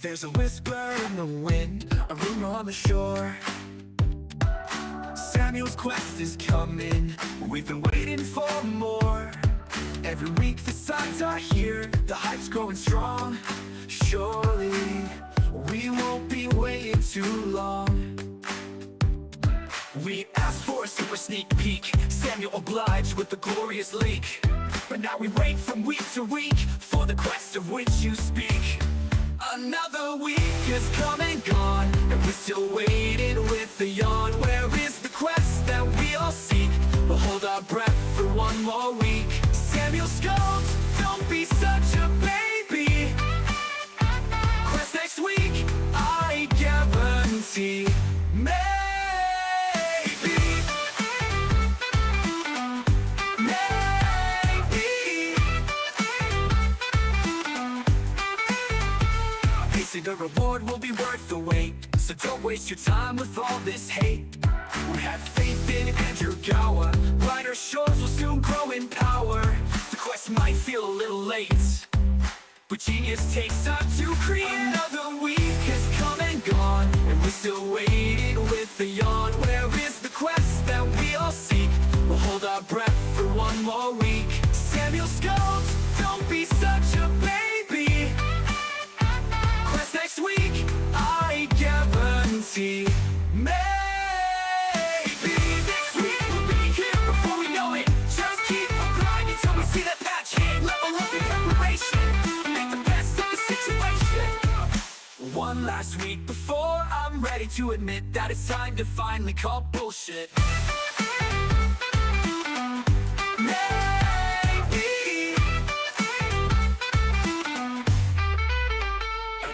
There's a whisper in the wind, a rumor on the shore. Samuel's quest is coming, we've been waiting for more. Every week the signs are here, the hype's growing strong. Surely, we won't be waiting too long. We asked for a super sneak peek, Samuel obliged with the glorious leak. But now we wait from week to week for the quest of which you speak. Another week is come and gone, and we're still waiting with a yawn. Where is the quest that we all seek? We'll hold our breath for one more week. Samuel scolds, don't be such a baby. Quest next week, I guarantee. Maybe. The reward will be worth the wait, so don't waste your time with all this hate. We have faith in Andrew Gower, brighter shores will soon grow in power. The quest might feel a little late, but genius takes time to create. Another week has come and gone, and we're still waiting with a yawn. Where is the quest that we all seek? We'll hold our breath for one more week. Samuel scolds, don't be such a baby. Quest next week, I guarantee. Maybe next week we'll be here before we know it. Just keep on grinding till we see that patch hit. Level up in preparation, make the best of the situation. One last week before I'm ready to admit that it's time to finally call bullshit.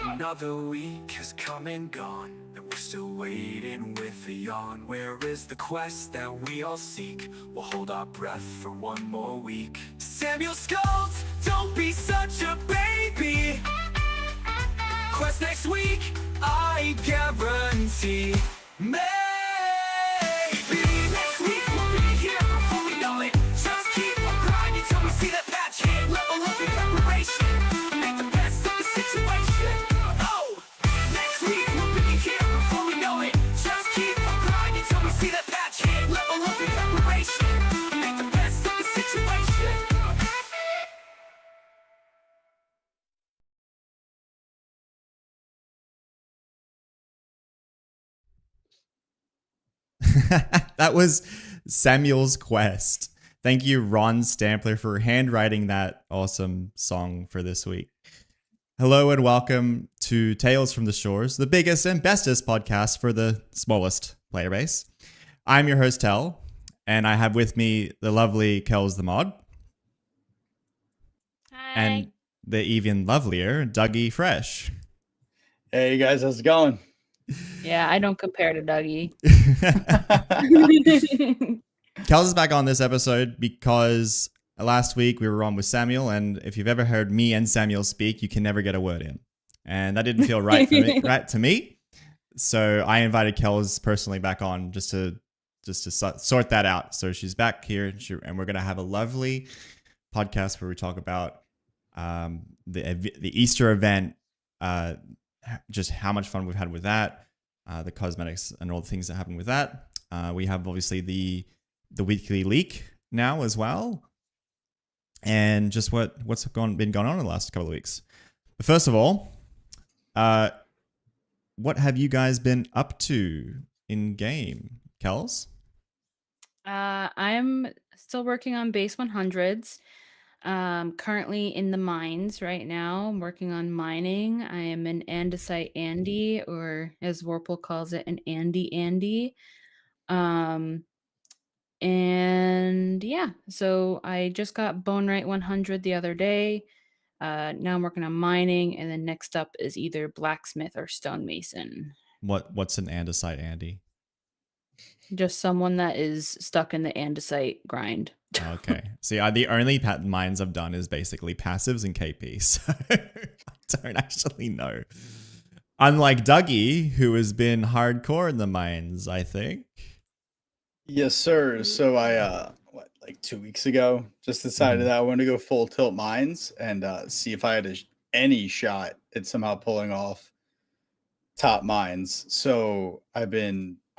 Another week has come and gone, and we're still waiting with a yawn. Where is the quest that we all seek? We'll hold our breath for one more week. Samuel scolds, don't be such a baby. Quest next week, I guarantee. Maybe next week we'll be here before we know it. Just keep on grinding till we see that patch hit. Level up in preparation, make the best of the situation. That was Samuel's Quest. Thank you, Ron Stampler, for handwriting that awesome song for this week. Hello and welcome to Tales from the Shores, the biggest and bestest podcast for the smallest player base. I'm your host, Tel, and I have with me the lovely Kels the Mod. Hi. And the even lovelier Dougie Fresh. Hey guys, how's it going? Yeah, I don't compare to Dougie. Kels is back on this episode because last week we were on with Samuel, and if you've ever heard me and Samuel speak, you can never get a word in. And that didn't feel right for me, right to me. So I invited Kels personally back on just to sort that out. So she's back here, and we're going to have a lovely podcast where we talk about the Easter event, just how much fun we've had with that, the cosmetics and all the things that happen with that. We have obviously the Weekly Leek now as well, and just what's been going on in the last couple of weeks. But first of all, what have you guys been up to in game, Kels? I'm still working on base 100s. Currently in the mines right now. I'm working on mining. I am an andesite Andy, or as Warple calls it, an Andy. And yeah, so I just got Bone Right 100 the other day. Now I'm working on mining, and then next up is either blacksmith or stonemason. What's an andesite Andy? Just someone that is stuck in the andesite grind. Okay. See, the only mines I've done is basically passives and KP, so I don't actually know. Unlike Dougie, who has been hardcore in the mines, I think. Yes, sir. So I, like 2 weeks ago, just decided that I wanted to go full tilt mines and see if I had any shot at somehow pulling off top mines. So I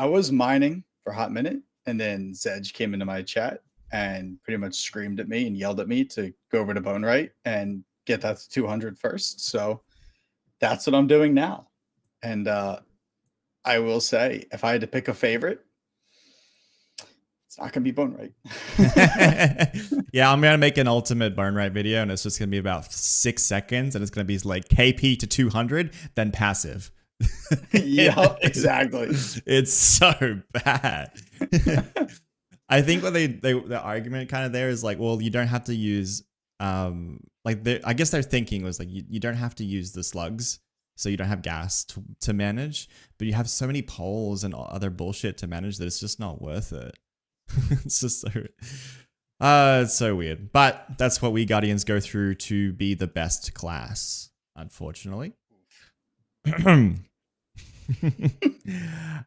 was mining for a hot minute, and then Zedge came into my chat and pretty much screamed at me and yelled at me to go over to Bone Right and get that to 200 first. So that's what I'm doing now. And I will say, if I had to pick a favorite, it's not gonna be Bone Right. Yeah, I'm gonna make an ultimate burn rate video, and it's just gonna be about 6 seconds, and it's gonna be like KP to 200, then passive. Yeah, exactly. It's so bad. I think what the argument kind of there is like, well, you don't have to use I guess their thinking was like you don't have to use the slugs, so you don't have gas to manage, but you have so many poles and other bullshit to manage that it's just not worth it. It's just so it's so weird. But that's what we Guardians go through to be the best class, unfortunately.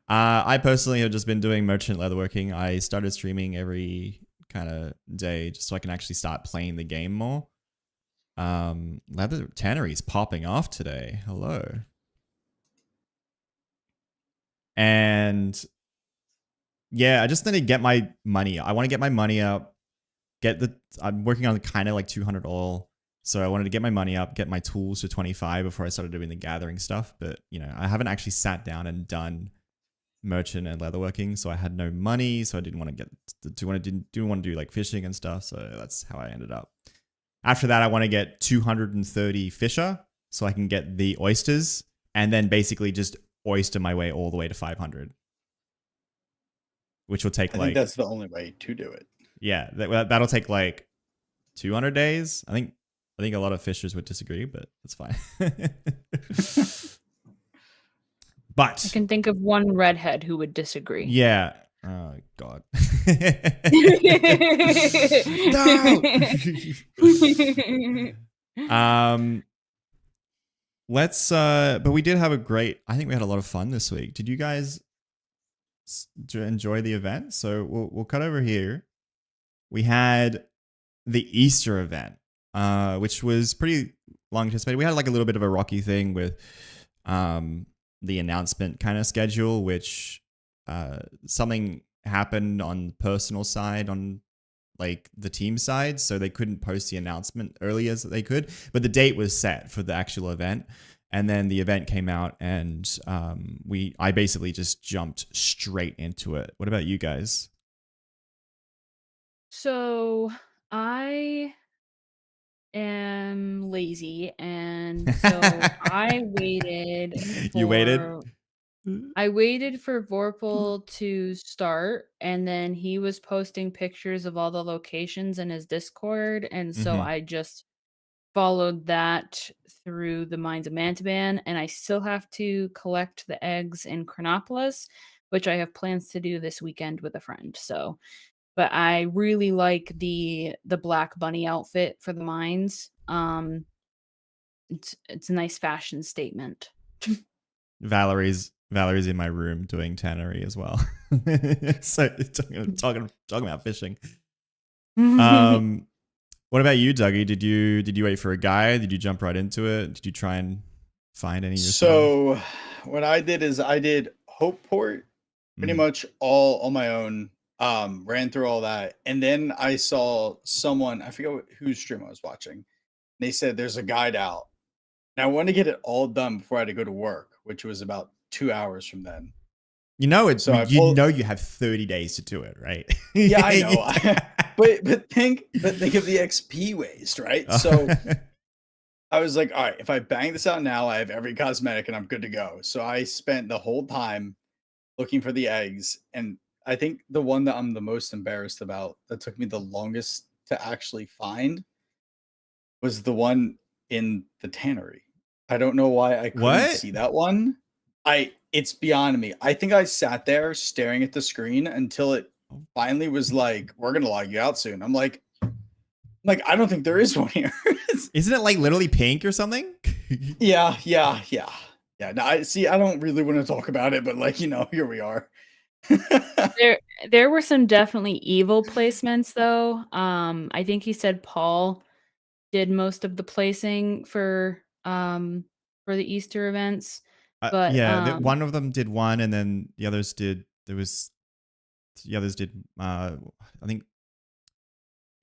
I personally have just been doing merchant leatherworking. I started streaming every kind of day just so I can actually start playing the game more. Leather tannery's popping off today. Hello. And yeah, I just need to get my money. I want to get my money up. I'm working on kind of like 200 oil. So I wanted to get my money up, get my tools to 25 before I started doing the gathering stuff. But, you know, I haven't actually sat down and done merchant and leatherworking. So I had no money. So I didn't want to do like fishing and stuff. So that's how I ended up. After that, I want to get 230 fisher so I can get the oysters and then basically just oyster my way all the way to 500. Which will take I think that's the only way to do it. Yeah, that'll take like 200 days. I think a lot of fishers would disagree, but that's fine. But I can think of one redhead who would disagree. Yeah. Oh God. No. Let's. But we did have I think we had a lot of fun this week. Did you guys enjoy the event? So we'll cut over here. We had the Easter event, which was pretty long anticipated. We had like a little bit of a rocky thing with the announcement kind of schedule, which something happened on personal side on like the team side, so they couldn't post the announcement early as they could, but the date was set for the actual event. And then the event came out, and I basically just jumped straight into it. What about you guys? So I am lazy, and so I waited You waited? I waited for Vorpal to start, and then he was posting pictures of all the locations in his Discord, and so Mhm. I just followed that through the Mines of Mantaban, and I still have to collect the eggs in Chronopolis, which I have plans to do this weekend with a friend. So, but I really like the Black Bunny outfit for the mines. It's a nice fashion statement. Valerie's in my room doing tannery as well. So talking about fishing. What about you, Dougie? Did you wait for a guide? Did you jump right into it? Did you try and find any yourself? So what I did is I did Hopeport pretty much all on my own. Ran through all that, and then I saw someone, I forget whose stream I was watching. They said there's a guide out, and I wanted to get it all done before I had to go to work, which was about 2 hours from then. You know it. So you know you have 30 days to do it, right? Yeah, I know. but think of the XP waste, right? So I was like, all right, if I bang this out now, I have every cosmetic and I'm good to go. So I spent the whole time looking for the eggs, and I think the one that I'm the most embarrassed about, that took me the longest to actually find, was the one in the tannery. I don't know why I couldn't see that one. It's beyond me. I think I sat there staring at the screen until it finally was like, we're gonna log you out soon. I'm like, I don't think there is one here. Isn't it like literally pink or something? Yeah. No, I don't really want to talk about it, but here we are. There were some definitely evil placements though. I think he said Paul did most of the placing for the Easter events. But Yeah, one of them did one, and then the others did. The others did. I think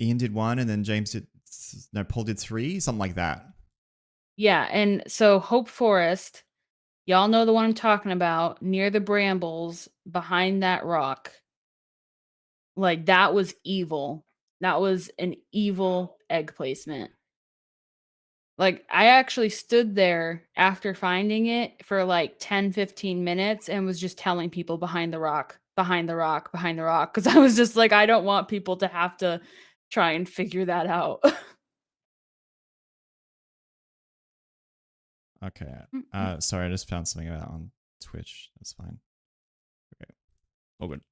Ian did one, and then James did. No, Paul did three, something like that. yeah, and so Hope Forest, y'all know the one I'm talking about, near the brambles, behind that rock. Like, that was evil. That was an evil egg placement. Like, I actually stood there after finding it for like 10, 15 minutes and was just telling people behind the rock, behind the rock, behind the rock. Cause I was just like, I don't want people to have to try and figure that out. Okay. Mm-mm. Sorry, I just found something about on Twitch. That's fine. Okay. All good.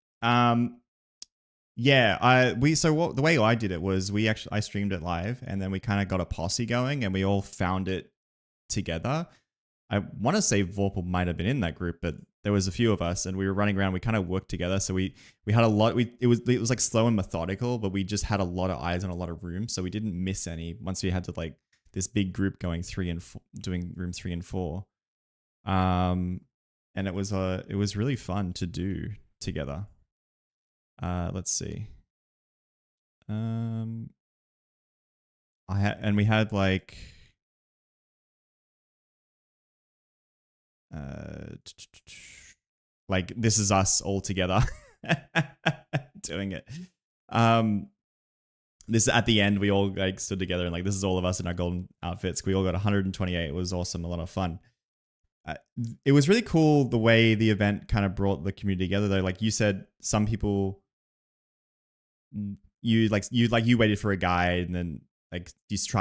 Yeah, the way I did it was I streamed it live, and then we kind of got a posse going, and we all found it together. I want to say Vorpal might have been in that group, but there was a few of us, and we were running around. We kind of worked together, so we had a lot. It was like slow and methodical, but we just had a lot of eyes and a lot of room, so we didn't miss any. Once we had to like this big group going 3 and 4, doing room 3 and 4, and it was really fun to do together. Let's see. We had like like this is us all together doing it. This at the end we all like stood together and like this is all of us in our golden outfits. We all got 128. It was awesome, a lot of fun. It was really cool the way the event kind of brought the community together though. Like you said, some people you waited for a guide and then like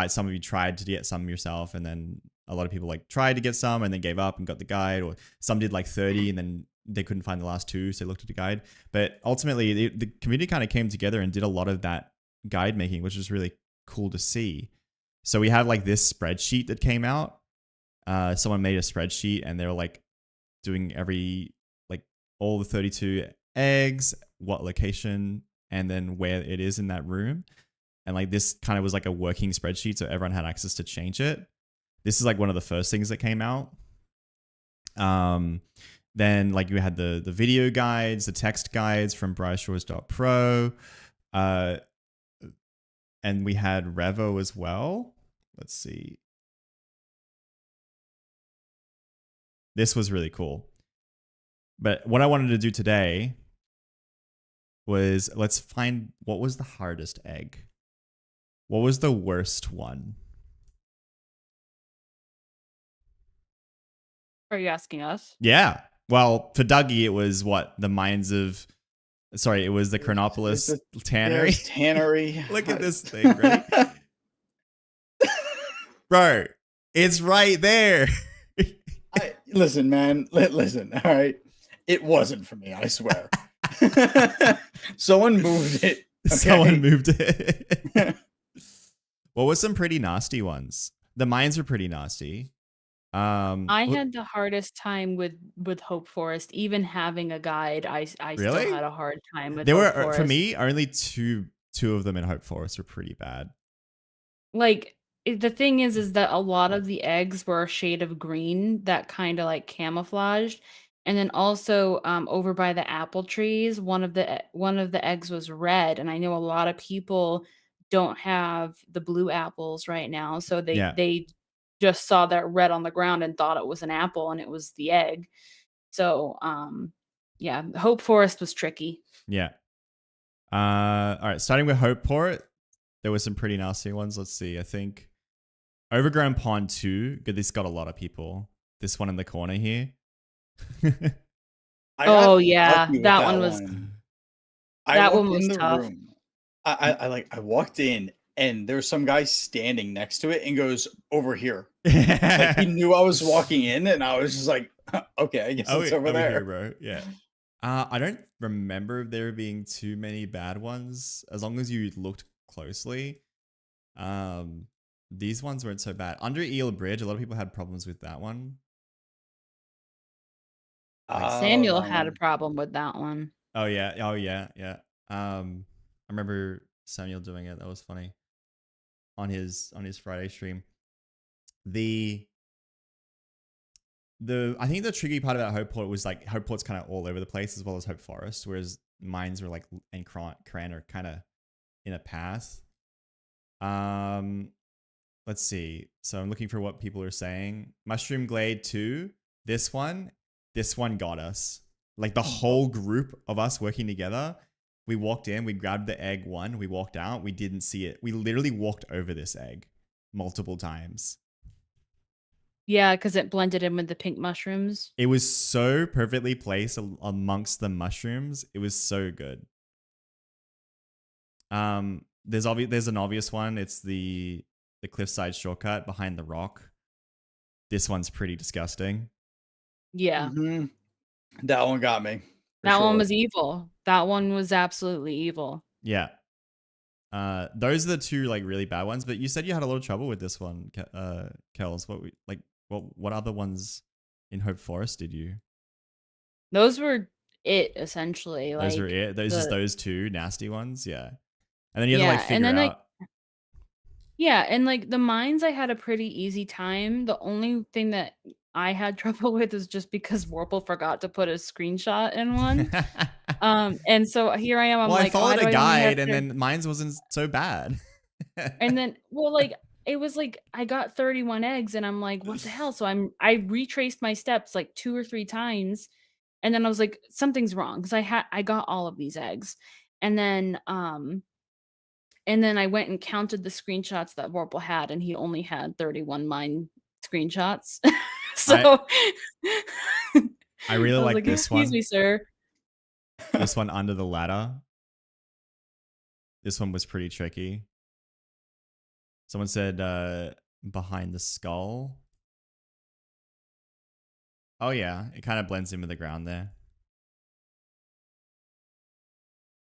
some of you tried to get some yourself, and then a lot of people like tried to get some and then gave up and got the guide, or some did like 30 and then they couldn't find the last two, so they looked at the guide. But ultimately the community kind of came together and did a lot of that guide making, which was really cool to see. So we had like this spreadsheet that came out. Someone made a spreadsheet and they were like doing all the 32 eggs, what location, and then where it is in that room. And like this kind of was like a working spreadsheet, so everyone had access to change it. This is like one of the first things that came out. Then like you had the video guides, the text guides from brightshores.pro. And we had Revo as well. Let's see. This was really cool. But what I wanted to do today was let's find what was the hardest egg. What was the worst one? Are you asking us? Yeah. Well, for Dougie, it was what? The mines of... Sorry, it was the Chronopolis Tannery. Tannery. Look at this thing, ready? Bro, it's right there. Listen, man. Listen, all right? It wasn't for me, I swear. Someone moved it. Okay? Someone moved it. What was some pretty nasty ones? The mines were pretty nasty. I had the hardest time with Hope Forest. Even having a guide, I Really? still had a hard time with There Hope were Forest. for me only two of them in Hope Forest were pretty bad. Like the thing is that a lot of the eggs were a shade of green that kind of like camouflaged, and then also over by the apple trees, one of the eggs was red, and I know a lot of people don't have the blue apples right now, so Yeah. they just saw that red on the ground and thought it was an apple, and it was the egg. So yeah, Hope Forest was tricky. Yeah. All right. Starting with Hope Port, there were some pretty nasty ones. Let's see. I think Overgrown Pond 2. This got a lot of people. This one in the corner here. Oh yeah, that one was. That one was tough. Room. I walked in and there was some guy standing next to it and goes, over here. Like he knew I was walking in, and I was just like, okay, I guess it's over there. Here, bro. Yeah. I don't remember there being too many bad ones, as long as you looked closely. These ones weren't so bad. Under Eel Bridge, a lot of people had problems with that one. Samuel had a problem with that one. Oh yeah. I remember Samuel doing it. That was funny. On his Friday stream. The I think the tricky part about Hopeport was like Hopeport's kind of all over the place as well as Hope Forest, whereas mines were like and Cran are kind of in a path. Let's see. So I'm looking for what people are saying. Mushroom Glade 2. This one got us. Like the whole group of us working together. We walked in, we grabbed the egg 1, we walked out, we didn't see it. We literally walked over this egg multiple times. Yeah, because it blended in with the pink mushrooms. It was so perfectly placed amongst the mushrooms. It was so good. There's an obvious one. It's the cliffside shortcut behind the rock. This one's pretty disgusting. Yeah. Mhm. That one got me. That one was evil. That one was absolutely evil. Yeah. Those are the two like really bad ones. But you said you had a lot of trouble with this one, Kels. What other ones in Hope Forest did you? Those were it essentially. Those were it. Those two nasty ones. Yeah. And then you had to like figure out. Yeah, and like the mines I had a pretty easy time. The only thing that I had trouble with is just because Warple forgot to put a screenshot in one. And so here I am. I'm like, I followed a a guide, and then mine wasn't so bad. And then, like it was like I got 31 eggs, and I'm like, what the hell? So I retraced my steps like 2 or 3 times, and then I was like, something's wrong because I got all of these eggs, and then I went and counted the screenshots that Warple had, and he only had 31 mine screenshots. So I really like this one. Excuse me, sir. This one under the ladder. This one was pretty tricky. Someone said behind the skull. Oh yeah, it kind of blends in with the ground there.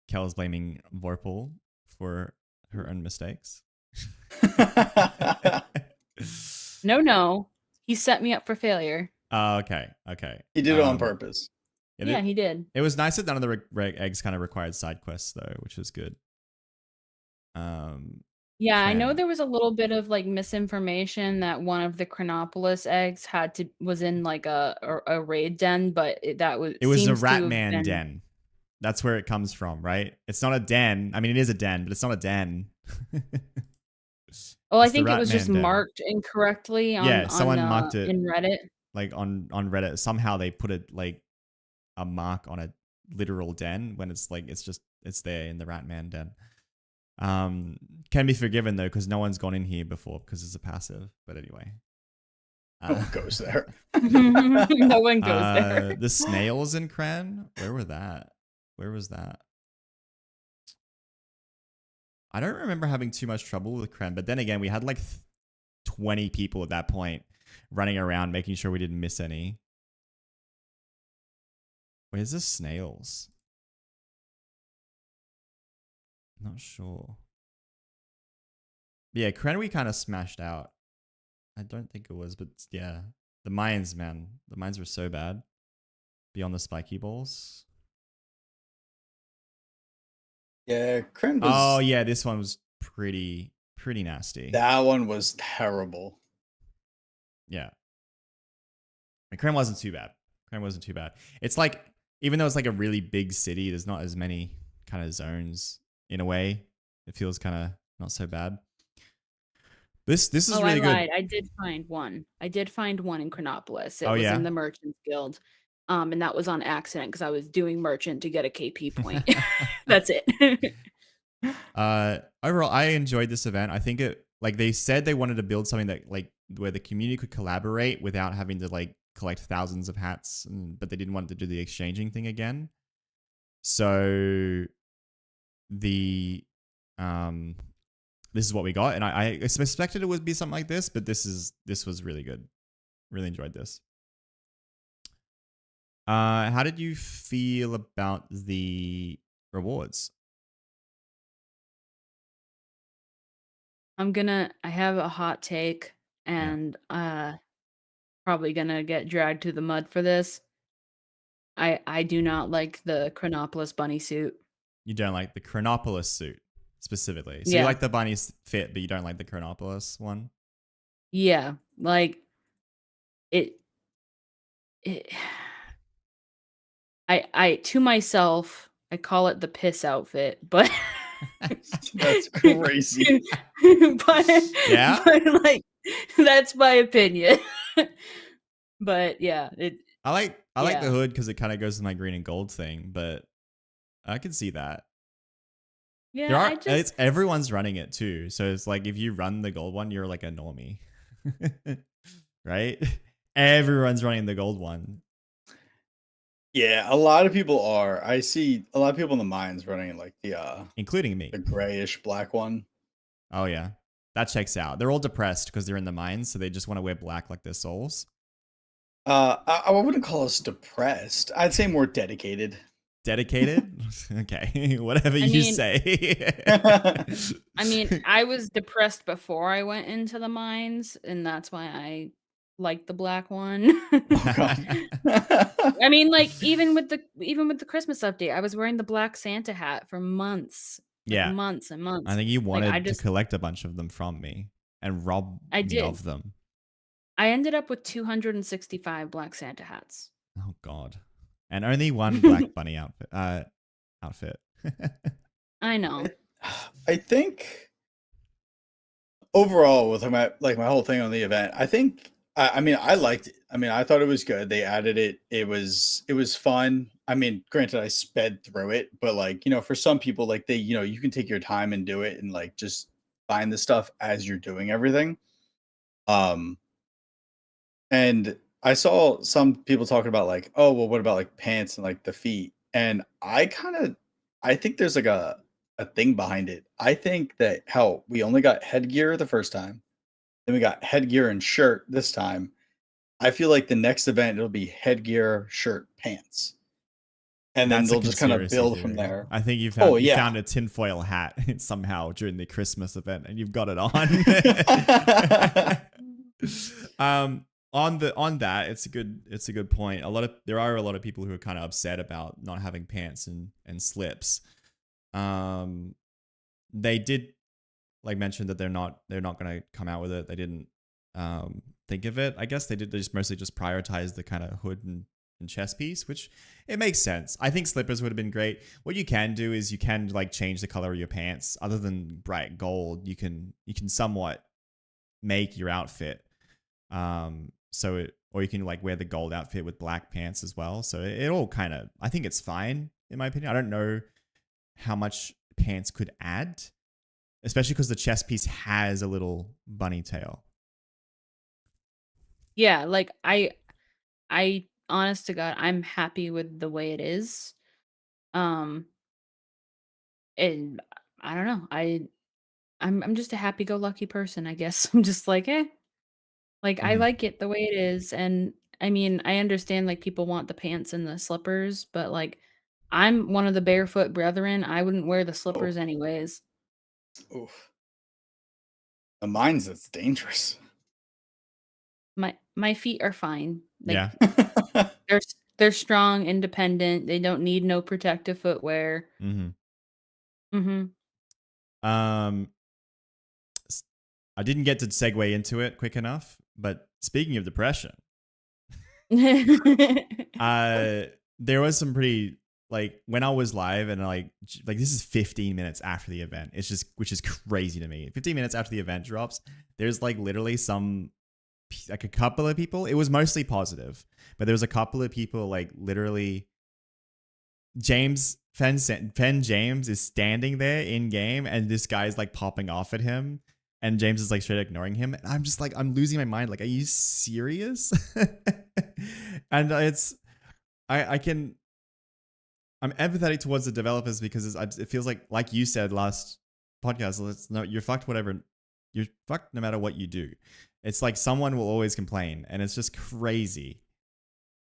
Kel's blaming Vorpal for her own mistakes. No. He set me up for failure. Oh, okay. He did it on purpose. Yeah, he did. It was nice that none of the eggs kind of required side quests though, which was good. Yeah, I know there was a little bit of like misinformation that one of the Chronopolis eggs was in like a raid den, but it was a Ratman den. That's where it comes from, right? It's not a den. I mean, it is a den, but it's not a den. Well, I think it was just marked incorrectly on someone marked it in Reddit. Like on Reddit, somehow they put it like a mark on a literal den when it's like it's there in the Ratman den. Can be forgiven though because no one's gone in here before because it's a passive. But anyway, no one goes there. No one goes there. The snails in Cran, where was that? I don't remember having too much trouble with Cran, but then again, we had like 20 people at that point running around making sure we didn't miss any. Where's the snails? Not sure. Yeah, Cran we kind of smashed out. I don't think it was, but yeah. The mines, man. The mines were so bad. Beyond the spiky balls. Yeah, Cran was... Oh, yeah, this one was pretty nasty. That one was terrible. Yeah. And Cran wasn't too bad. It's like, even though it's like a really big city, there's not as many kind of zones in a way. It feels kind of not so bad. This is really good. I did find one. I did find one in Chronopolis. It was in the Merchants Guild. And that was on accident because I was doing merchant to get a KP point. That's it. Overall, I enjoyed this event. I think it, like they said they wanted to build something that like where the community could collaborate without having to like collect thousands of hats, but they didn't want to do the exchanging thing again. So the this is what we got, and I expected it would be something like this, but this was really good. Really enjoyed this. How did you feel about the rewards? I have a hot take, and probably gonna get dragged to the mud for this. I do not like the Chronopolis bunny suit. You don't like the Chronopolis suit specifically. So you like the bunny's fit, but you don't like the Chronopolis one? Yeah, like it it, I to myself, I call it the piss outfit, but That's crazy. but Yeah? like that's my opinion. But yeah, I like the yeah. hood because it kind of goes to my green and gold thing, but I can see that. There Yeah, are I just it's everyone's running it too. So it's like if you run the gold one, you're like a normie. Right? Everyone's running the gold one. Yeah, a lot of people are. I see a lot of people in the mines running like Including me. the grayish black one. Oh yeah. That checks out. They're all depressed because they're in the mines, so they just want to wear black like their souls. I wouldn't call us depressed. I'd say more dedicated. Dedicated? Okay. Whatever I you mean say. I mean, I was depressed before I went into the mines, and that's why I like the black one. Oh god. I mean, like, even with the Christmas update, I was wearing the black Santa hat for months, like, Yeah. months and I months. think you Like, wanted to collect a bunch of them from me and rob I me did. of them. I ended up with 265 black Santa hats. Oh god. And only one Black Bunny outfit. I know. I think overall with my whole thing on the event, I mean I liked it. I mean I thought it was good. They added it. It was fun. I mean, granted I sped through it, but like, for some people like you can take your time and do it and like just find the stuff as you're doing everything. Um and I saw some people talking about like, oh, well, what about like pants and like the feet? And I think there's like a thing behind it. I think that how we only got headgear the first time, then we got headgear and shirt this time. I feel like the next event it'll be headgear, shirt, pants. And then That's a they'll just kind of conspiracy build from theory. there. I think Oh you yeah. found a tinfoil hat somehow during the Christmas event and you've got it on. On that, it's a good point. There are a lot of people who are kind of upset about not having pants and slips. They did like mention that they're not going to come out with it. They didn't think of it. I guess they just mostly just prioritize the kind of hood and chest piece, which it makes sense. I think slippers would have been great. What you can do is you can like change the color of your pants. Other than bright gold, you can somewhat make your outfit. Or you can like wear the gold outfit with black pants as well. So it all kind of, I think it's fine in my opinion. I don't know how much pants could add, especially because the chest piece has a little bunny tail. Yeah, like, I honest to God, I'm happy with the way it is. Um, and I don't know. I'm just a happy-go-lucky person, I guess. I'm just like, "Eh." Like, I Mhm. like it the way it is, and, I mean, I understand, like, people want the pants and the slippers, but, like, I'm one of the barefoot brethren, I wouldn't wear the Oh, slippers anyways. oof. The mines that's dangerous. My feet are fine. Yeah. Like, they're strong, independent, they don't need no protective footwear. Mm-hmm. Mhm. Um, I didn't get to segue into it quick enough, but speaking of depression, there was some pretty like when I was live and like this is 15 minutes after the event. It's just which is crazy to me. 15 minutes after the event drops, there's like literally like a couple of people. It was mostly positive, but there was a couple of people like literally Fen James is standing there in game and this guy's like popping off at him and James is like straight ignoring him and I'm just like I'm losing my mind, like are you serious? And I'm empathetic towards the developers because it feels like you said last podcast, you're fucked you're fucked no matter what you do. It's like someone will always complain and it's just crazy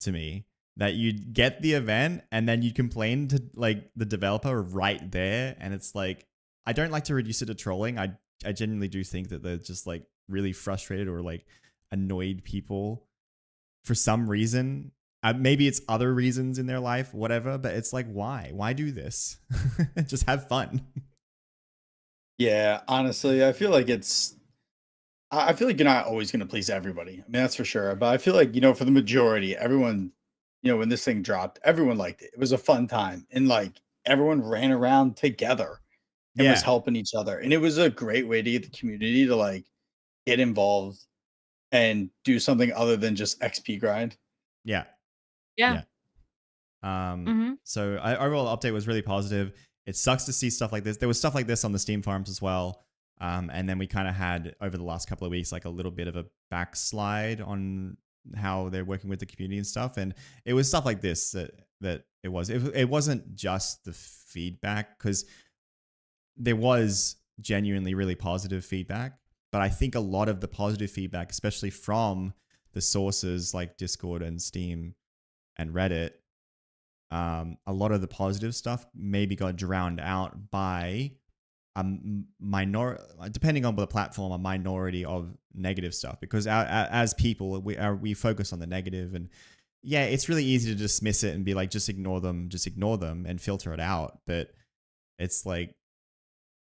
to me that you get the event and then you complain to like the developer right there. And it's like, I don't like to reduce it to trolling. I genuinely do think that they're just like really frustrated or like annoyed people for some reason. Maybe it's other reasons in their life, whatever, but it's like, why do this? Just have fun. Yeah, honestly, I feel like I feel like you're not always going to please everybody. I mean, that's for sure. But I feel like, for the majority, everyone, when this thing dropped, everyone liked it. It was a fun time. And like everyone ran around together and was Yeah, helping each other. And it was a great way to get the community to like get involved and do something other than just XP grind. yeah, Yeah. yeah. Mm-hmm. So overall update was really positive. It sucks to see stuff like this. There was stuff like this on the Steam farms as well. And then we kind of had over the last couple of weeks like a little bit of a backslide on how they're working with the community and stuff. And it was stuff like this that it was. It wasn't just the feedback, because there was genuinely really positive feedback. But I think a lot of the positive feedback, especially from the sources like Discord and Steam and Reddit, a lot of the positive stuff maybe got drowned out by a depending on the platform, a minority of negative stuff. Because as people, we focus on the negative, and yeah, it's really easy to dismiss it and be like, just ignore them, and filter it out. But it's like,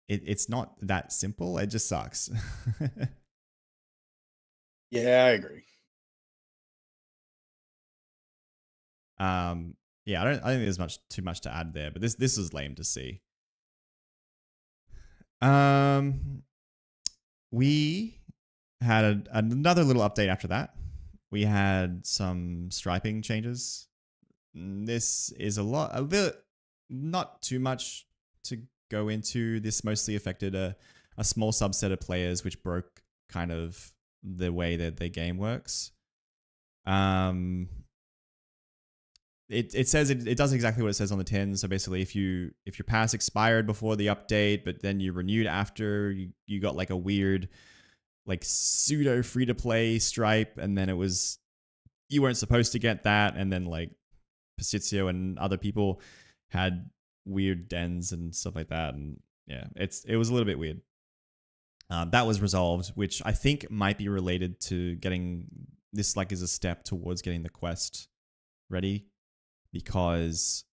it's not that simple. It just sucks. Yeah, I agree. Yeah, I think there's too much to add there, but this is lame to see. We had another little update after that. We had some striping changes. This is a bit, not too much to go into. This mostly affected a small subset of players, which broke kind of the way that their game works. It says it does exactly what it says on the tin. So basically, if your pass expired before the update, but then you renewed after, you got like a weird, like pseudo free to play stripe, and then you weren't supposed to get that, and then like Pastizio and other people had weird dens and stuff like that, and yeah, it was a little bit weird. That was resolved, which I think might be related to getting this, like, as a step towards getting the quest ready, because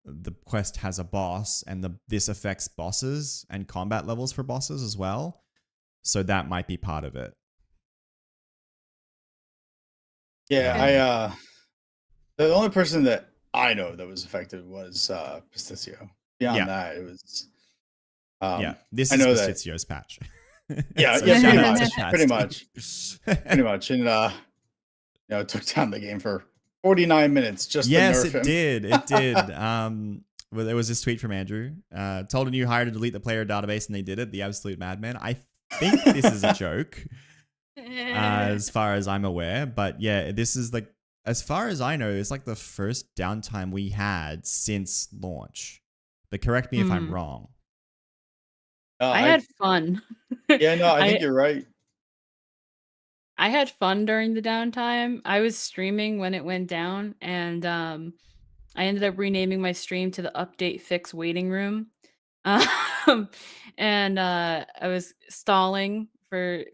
the quest has a boss, and this affects bosses and combat levels for bosses as well. So that might be part of it. Yeah, the only person that I know that was affected was Pistachio. Beyond that, it was this I is know that Pastizio's patch. yeah, So yeah, shout pretty out to much. Pretty Past. much. Pretty much. And it took down the game for 49 minutes just to Yes, nerf him. it did. Well, there was this tweet from Andrew. Told a new hire to delete the player database, and they did it. The absolute madman. I think this is a joke, as far as I'm aware. But yeah, this is like, as far as I know, it's like the first downtime we had since launch. But correct me if I'm wrong. I had fun. Yeah, no, I think you're right. I had fun during the downtime. I was streaming when it went down, and I ended up renaming my stream to the Update Fix Waiting Room. And I was stalling for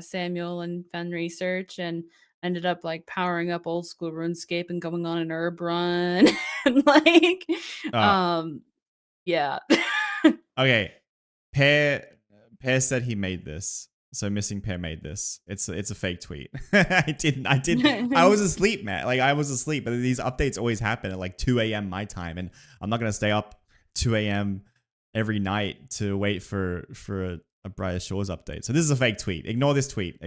Samuel and Fen Research, and ended up like powering up old school RuneScape and going on an herb run, and like, yeah. Okay, Pear said he made this. So Missing Pear made this. It's a fake tweet. I didn't. I was asleep, man. Like, I was asleep. But these updates always happen at like 2 a.m. my time, and I'm not gonna stay up 2 a.m. every night to wait for a Briar Shores update. So this is a fake tweet. Ignore this tweet.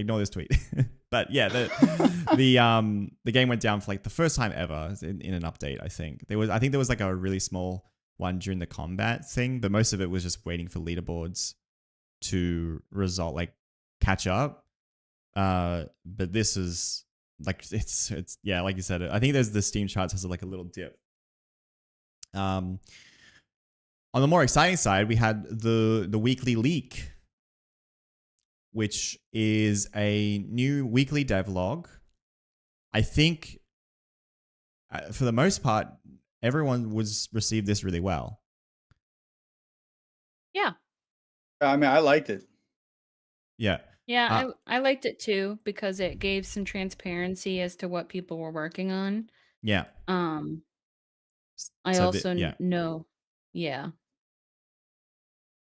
But yeah, the game went down for like the first time ever in an update. I think there was like a really small one during the combat thing, but most of it was just waiting for leaderboards to catch up. But this is like, it's yeah, like you said, I think there's the Steam charts has like a little dip. On the more exciting side, we had the Weekly Leek, which is a new weekly devlog. I think for the most part, everyone received this really well. Yeah. I mean, I liked it. Yeah. Yeah, I liked it too, because it gave some transparency as to what people were working on. Yeah. I So also yeah. know. Yeah.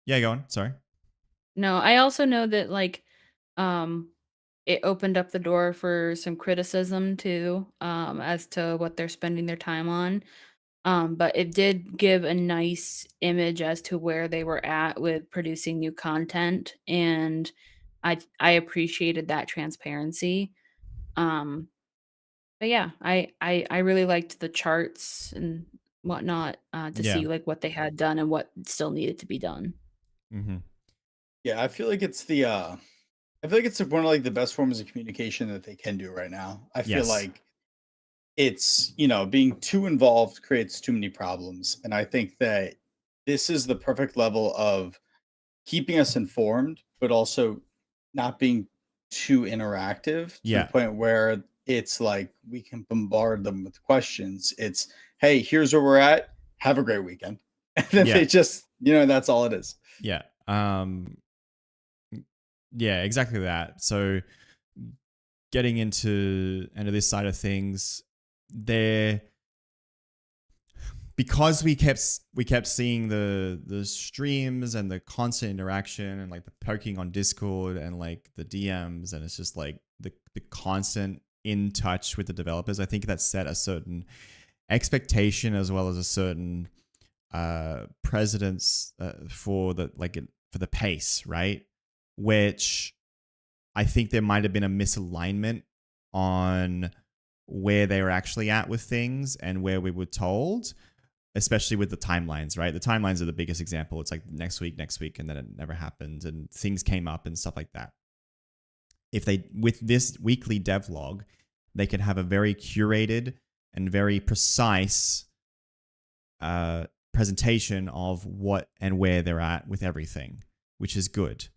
Yeah, go on. Sorry. No, I also know that like it opened up the door for some criticism too, as to what they're spending their time on. But it did give a nice image as to where they were at with producing new content, and I appreciated that transparency. Um, but yeah, I really liked the charts and whatnot, to Yeah. see like what they had done and what still needed to be done. Mm-hmm. Yeah, I feel like it's the I feel like it's one of like the best forms of communication that they can do right now. I feel Yes. like it's, being too involved creates too many problems. And I think that this is the perfect level of keeping us informed, but also not being too interactive to the Yeah. point where it's like we can bombard them with questions. It's, hey, here's where we're at. Have a great weekend. And then Yeah. they just, that's all it is. Yeah. Yeah, exactly that. So getting into this side of things, there, because we kept seeing the streams and the constant interaction and like the poking on Discord and like the DMs, and it's just like the constant in touch with the developers. I think that set a certain expectation as well as a certain precedence for the pace, right? Which I think there might have been a misalignment on where they were actually at with things and where we were told, especially with the timelines, right? The timelines are the biggest example. It's like next week, and then it never happened, and things came up and stuff like that. If they, with this weekly devlog, they could have a very curated and very precise presentation of what and where they're at with everything, which is good.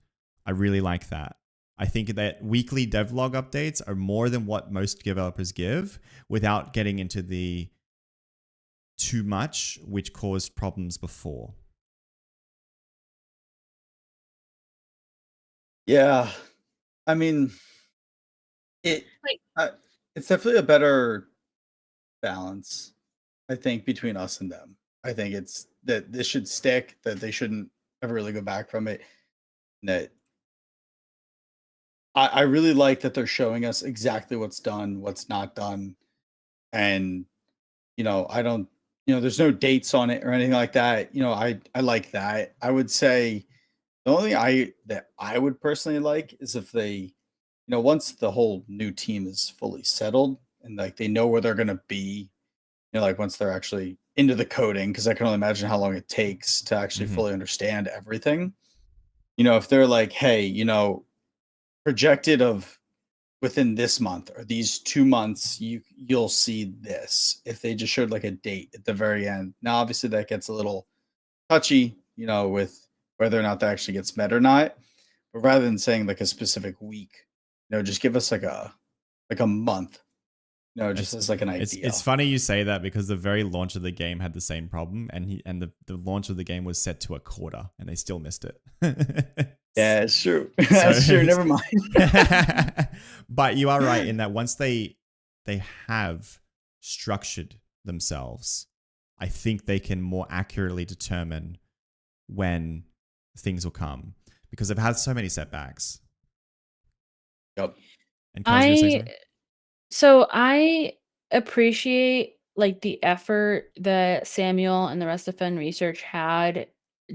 I really like that. I think that weekly devlog updates are more than what most developers give without getting into the too much, which caused problems before. Yeah. I mean, it Like, uh, it's definitely a better balance, I think, between us and them. I think it's that this should stick, that they shouldn't ever really go back from it. That I really like that they're showing us exactly what's done, what's not done. And, I don't, there's no dates on it or anything like that. I like that. I would say the only thing I would personally like is if they, once the whole new team is fully settled and like they know where they're gonna be, like once they're actually into the coding, because I can only imagine how long it takes to actually Mm-hmm. fully understand everything. If they're like, hey, projected of within this month or these 2 months, you'll see this. If they just showed like a date at the very end. Now, obviously that gets a little touchy, with whether or not that actually gets met or not. But rather than saying like a specific week, just give us like a month, just It's as like an it's idea. funny you say that because the very launch of the game had the same problem, and the launch of the game was set to a quarter, and they still missed it. Yeah, it's true. So, That's true. Never mind. but you are right in that once they have structured themselves, I think they can more accurately determine when things will come because they've had so many setbacks. Yep. And Kels, you were saying I something? So I appreciate like the effort that Samuel and the rest of Fen Research had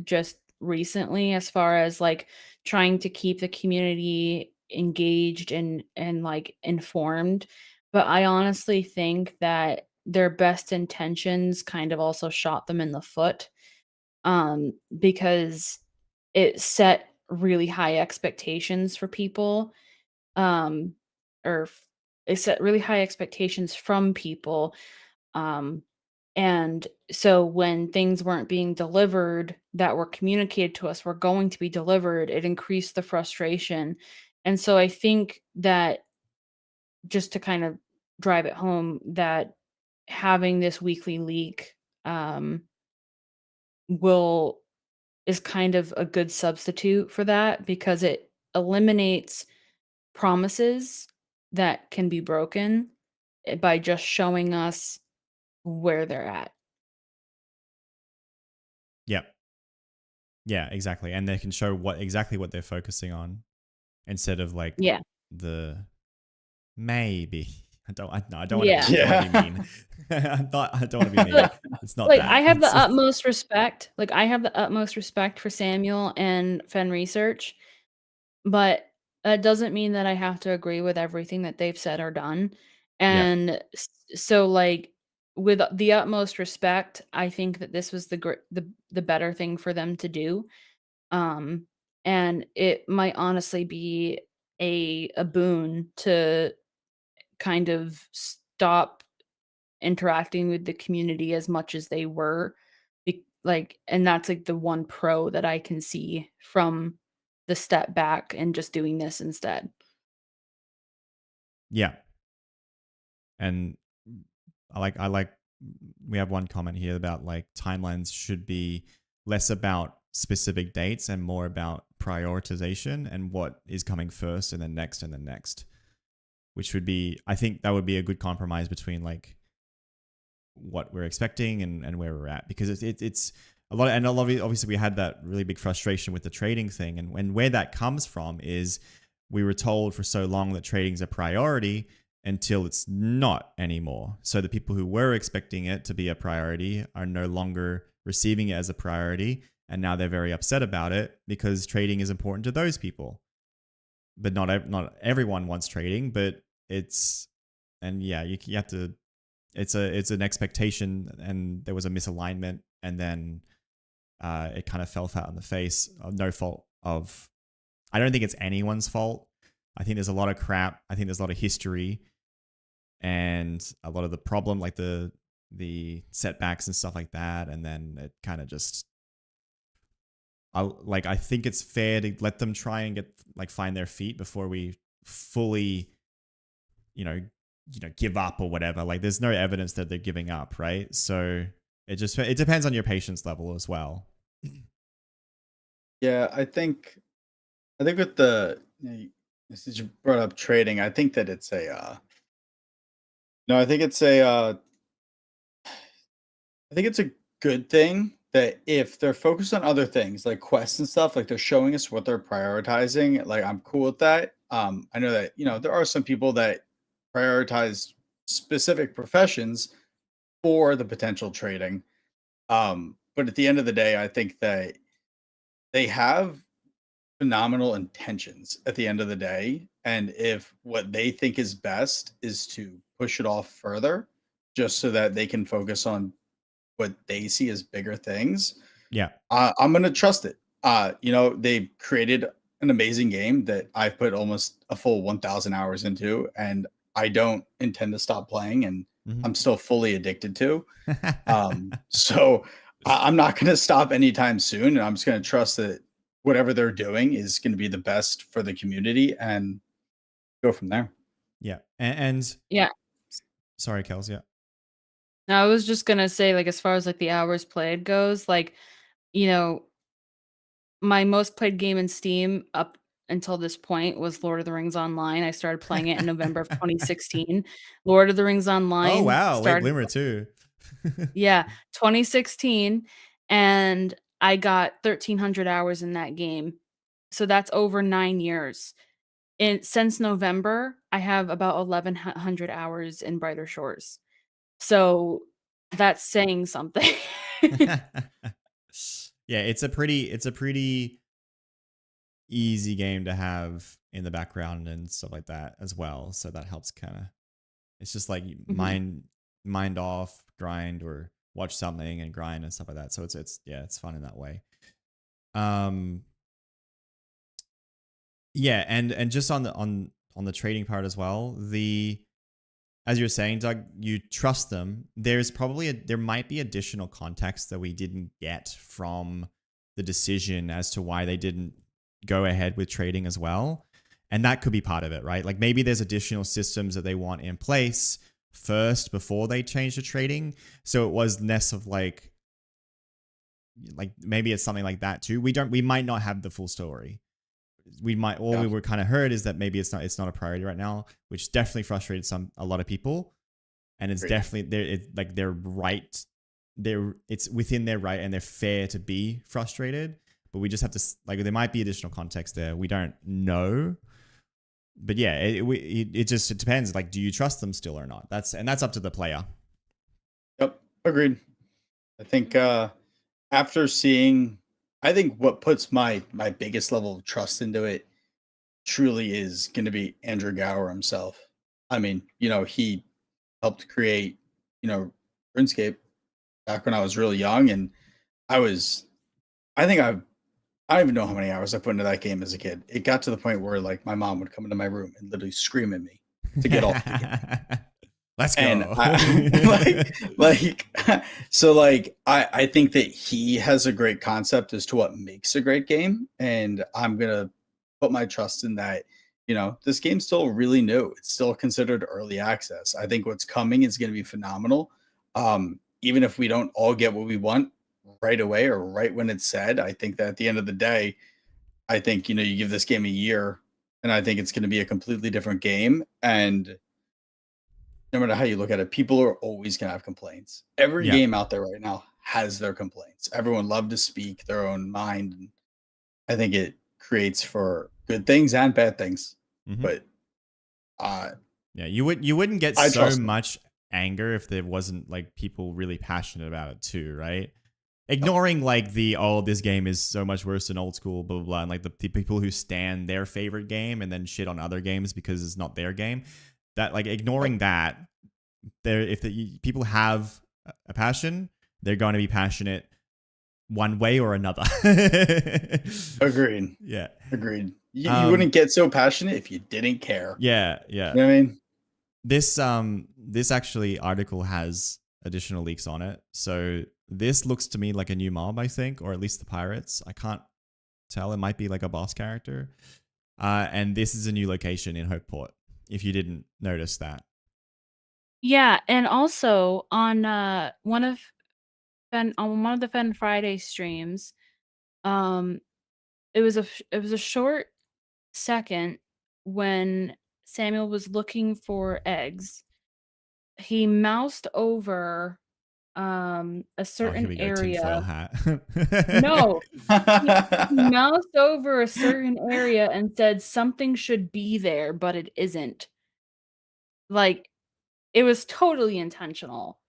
just recently as far as like trying to keep the community engaged and like informed. But I honestly think that their best intentions kind of also shot them in the foot, because it set really high expectations for people, um, or it set really high expectations from people. Um, and so when things weren't being delivered that were communicated to us were going to be delivered, it increased the frustration. And so I think that just to kind of drive it home, that having this weekly leak, um, will is kind of a good substitute for that because it eliminates promises that can be broken, by just showing us where they're at. Yep. Yeah, exactly. And they can show exactly what they're focusing on instead of like Yeah. the maybe. I don't want to be. Yeah. I don't want to be mean. I don't want to be mean. Like It's not like, that. I have the It's utmost respect. Like, I have the utmost respect for Samuel and Fen Research, but that doesn't mean that I have to agree with everything that they've said or done. yeah, And so, like, with the utmost respect, I think that this was the better thing for them to do. Um, and it might honestly be a boon to kind of stop interacting with the community as much as they were. Like, and that's like the one pro that I can see from the step back and just doing this instead. yeah. And I like we have one comment here about like timelines should be less about specific dates and more about prioritization and what is coming first and then next and then next, which would be, I think that would be a good compromise between like what we're expecting and where we're at, because it's a lot and a lot of, obviously we had that really big frustration with the trading thing, and where that comes from is we were told for so long that trading's a priority until it's not anymore. So the people who were expecting it to be a priority are no longer receiving it as a priority, and now they're very upset about it because trading is important to those people. But not everyone wants trading, but it's, and yeah, you have to, it's an expectation, and there was a misalignment, and then it kind of fell flat on the face of no fault of, I don't think it's anyone's fault. I think there's a lot of crap. I think there's a lot of history and a lot of the problem, like the setbacks and stuff like that. And then it kind of just, I think it's fair to let them try and find their feet before we fully, give up or whatever. Like there's no evidence that they're giving up, right? So it depends on your patience level as well. Yeah, I think with since you brought up trading, I think that it's a no, I think it's a good thing that if they're focused on other things like quests and stuff, like they're showing us what they're prioritizing, like I'm cool with that. I know that, there are some people that prioritize specific professions for the potential trading. But at the end of the day, I think that they have phenomenal intentions at the end of the day. And if what they think is best is to push it off further, just so that they can focus on what they see as bigger things, Yeah. I'm gonna trust it. They've created an amazing game that I've put almost a full 1,000 hours into, and I don't intend to stop playing, and Mhm. I'm still fully addicted to. So I'm not gonna stop anytime soon, and I'm just gonna trust that whatever they're doing is gonna be the best for the community and go from there. Yeah. And Yeah. sorry, Kels. Yeah. Now I was just gonna say, like, as far as like the hours played goes, like, you know, my most played game in Steam up until this point was Lord of the Rings Online. I started playing it in November of 2016. Lord of the Rings Oh Online wow, late started, bloomer too. yeah, 2016, and I got 1,300 hours in that game. So that's over 9 years. And since November, I have about 1,100 hours in Brighter Shores. So that's saying something. Yeah, it's a pretty easy game to have in the background and stuff like that as well. So that helps kind of, it's just like Mhm. mind off, grind, or watch something and grind and stuff like that. So it's yeah, it's fun in that way. Um yeah, and just on the trading part as well, as you're saying, Doug, you trust them. There might be additional context that we didn't get from the decision as to why they didn't go ahead with trading as well. And that could be part of it, right? Like maybe there's additional systems that they want in place first before they change to trading. So it was less of like maybe it's something like that too. We might not have the full story. We might, all Yeah, we were kind of heard is that maybe it's not a priority right now, which definitely frustrated a lot of people. And it's agreed. definitely they're right, it's within their right and they're fair to be frustrated, but we just have to, like, there might be additional context there, we don't know. but yeah, it just depends. Like, do you trust them still or not? That's up to the player. Yep, agreed. I think after seeing, I think what puts my biggest level of trust into it truly is going to be Andrew Gower himself. I mean, he helped create, RuneScape back when I was really young, and I was, I think I don't even know how many hours I put into that game as a kid. It got to the point where like my mom would come into my room and literally scream at me to get off the game. Let's And go. so like I think that he has a great concept as to what makes a great game, and I'm gonna put my trust in that. This game's still really new. It's still considered early access. I think what's coming is going to be phenomenal. Even if we don't all get what we want right away or right when it's said, I think that at the end of the day, I think you give this game a year, and I think it's going to be a completely different game. And no matter how you look at it, people are always going to have complaints. Every Yeah. game out there right now has their complaints. Everyone loves to speak their own mind. And I think it creates for good things and bad things. Mhm. But yeah, you wouldn't get I so trust them. much anger if there wasn't like people really passionate about it too, right? Ignoring like this game is so much worse than old school, blah blah blah, and like the people who stand their favorite game and then shit on other games because it's not their game. That like ignoring that, if people have a passion, they're going to be passionate one way or another. Agreed. Yeah. Agreed. You wouldn't get so passionate if you didn't care. Yeah, yeah. You know what I mean? This actually article has additional leaks on it. So this looks to me like a new mob, I think, or at least the pirates. I can't tell. It might be like a boss character. And this is a new location in Hopeport, if you didn't notice that. Yeah, and also on one of the Fen Friday streams, it was a short second when Samuel was looking for eggs. He moused over a Here certain we go, tinfoil area. hat. No, he moused over a certain area and said something should be there, but it isn't. Like, it was totally intentional.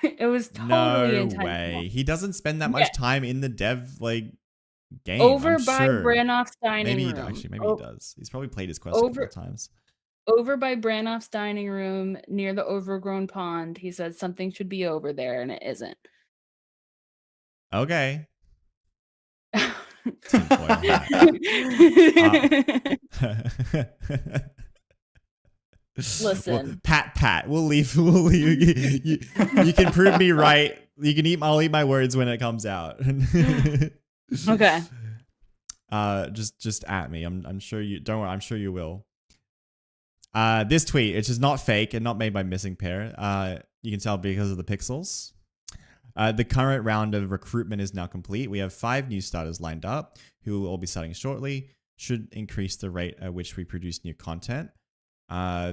It was totally No intentional. way. He doesn't spend that Yeah. much time in the dev game. Over I'm by sure. Branoff's dining Maybe room. maybe he does. He's probably played his quest a couple of times. Over by Branoff's dining room near the overgrown pond, he said something should be over there, and it isn't. Okay. Tinfoil hat. Listen. Well, Pat. We'll leave. You can prove me right. I'll eat my words when it comes out. Okay. Just at me. I'm sure you don't worry. I'm sure you will. This tweet, which is not fake and not made by Missing Pair. You can tell because of the pixels. The current round of recruitment is now complete. We have 5 new starters lined up who will all be starting shortly. Should increase the rate at which we produce new content.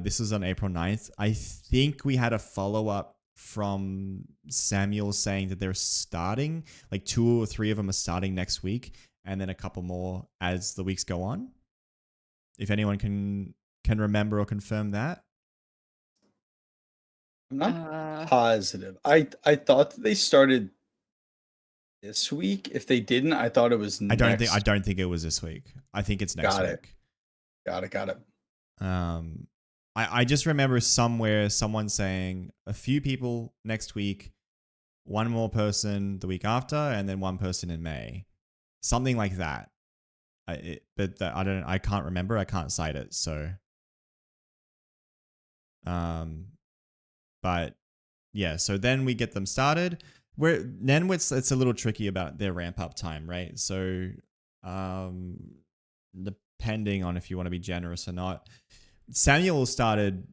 This is on April 9th. I think we had a follow-up from Samuel saying that they're starting, like 2 or 3 of them are starting next week, and then a couple more as the weeks go on. If anyone can remember or confirm that. I'm not positive. I thought that they started this week. If they didn't, I thought it was I don't think it was this week. I think it's next week. Got it. I just remember someone saying a few people next week, 1 more person the week after, and then 1 person in May, something like that. I can't remember. I can't cite it. So, but yeah. So then we get them started. It's a little tricky about their ramp up time, right? So, depending on if you want to be generous or not. Samuel started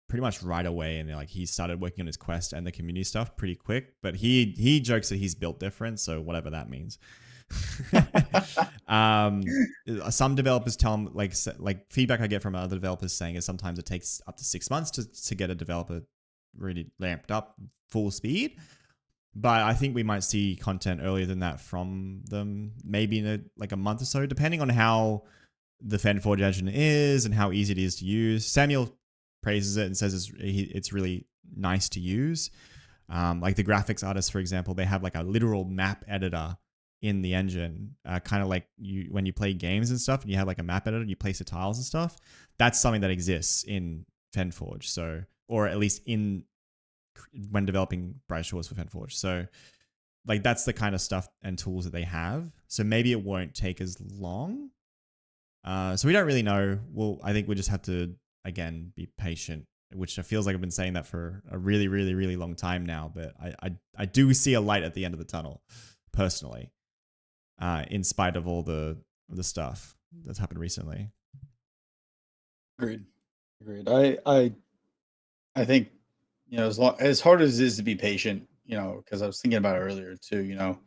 pretty much right away, and he started working on his quest and the community stuff pretty quick. But he jokes that he's built different, so whatever that means. Some developers tell him like feedback I get from other developers saying is sometimes it takes up to 6 months to get a developer really ramped up full speed. But I think we might see content earlier than that from them, maybe in a month or so, depending on how the FenForge engine is and how easy it is to use. Samuel praises it and says it's really nice to use. Like the graphics artists, for example, they have like a literal map editor in the engine, kind of like when you play games and stuff and you have like a map editor and you place the tiles and stuff. That's something that exists in FenForge. So, or at least when developing Bright Shores for FenForge. So like that's the kind of stuff and tools that they have. So maybe it won't take as long. So we don't really know. Well, I think we just have to, again, be patient, which feels like I've been saying that for a really, really, really long time now. But I do see a light at the end of the tunnel, personally, in spite of all the stuff that's happened recently. Agreed. I think, as hard as it is to be patient, because I was thinking about it earlier too.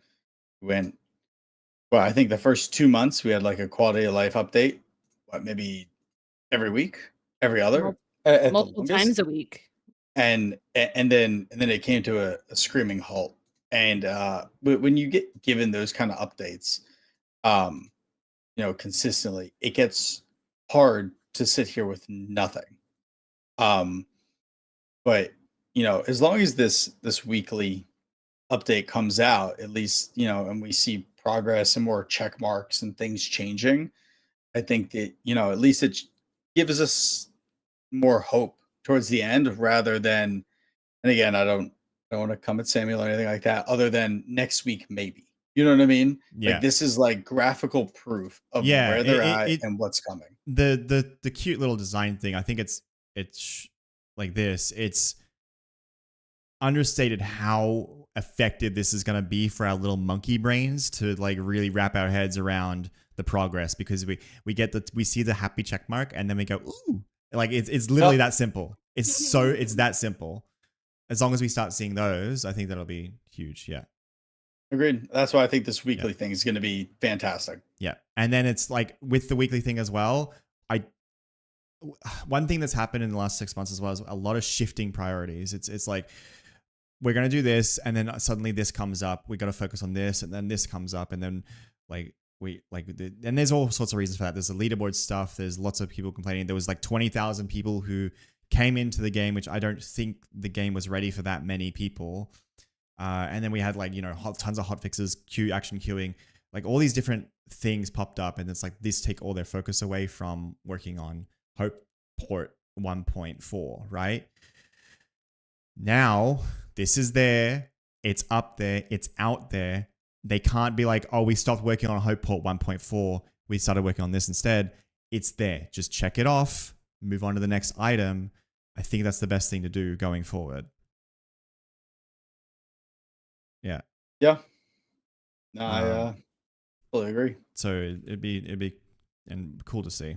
Well, I think the first 2 months we had like a quality of life update. Maybe every week, every other, at the Multiple longest. times a week. And then it came to a screaming halt. And when you get given those kind of updates, consistently, it gets hard to sit here with nothing. But as long as this weekly update comes out, at least, and we see progress and more check marks and things changing, I think that, at least it gives us more hope towards the end rather than, and again, I don't want to come at Samuel or anything like that, other than next week, maybe. You know what I mean? Yeah. Like this is like graphical proof of where they're at and what's coming. The cute little design thing, I think it's like this. It's understated how effective this is going to be for our little monkey brains to like really wrap our heads around the progress, because we see the happy check mark and then we go, ooh, like it's literally that simple. It's that simple. As long as we start seeing those, I think that'll be huge. Yeah. Agreed. That's why I think this weekly thing is going to be fantastic. Yeah. And then it's like with the weekly thing as well, one thing that's happened in the last 6 months as well is a lot of shifting priorities. It's like, we're going to do this, and then suddenly this comes up. We got to focus on this, and then this comes up, and then and there's all sorts of reasons for that. There's the leaderboard stuff. There's lots of people complaining. There was like 20,000 people who came into the game, which I don't think the game was ready for that many people. And then we had like, tons of hotfixes, action queuing, like all these different things popped up, and it's like this take all their focus away from working on Hope Port 1.4, right? Now, this is there, it's up there, it's out there. They can't be like, oh, we stopped working on Hope Port 1.4, we started working on this instead. It's there. Just check it off, move on to the next item. I think that's the best thing to do going forward. Yeah. Yeah. No, I fully agree. So it'd be and cool to see.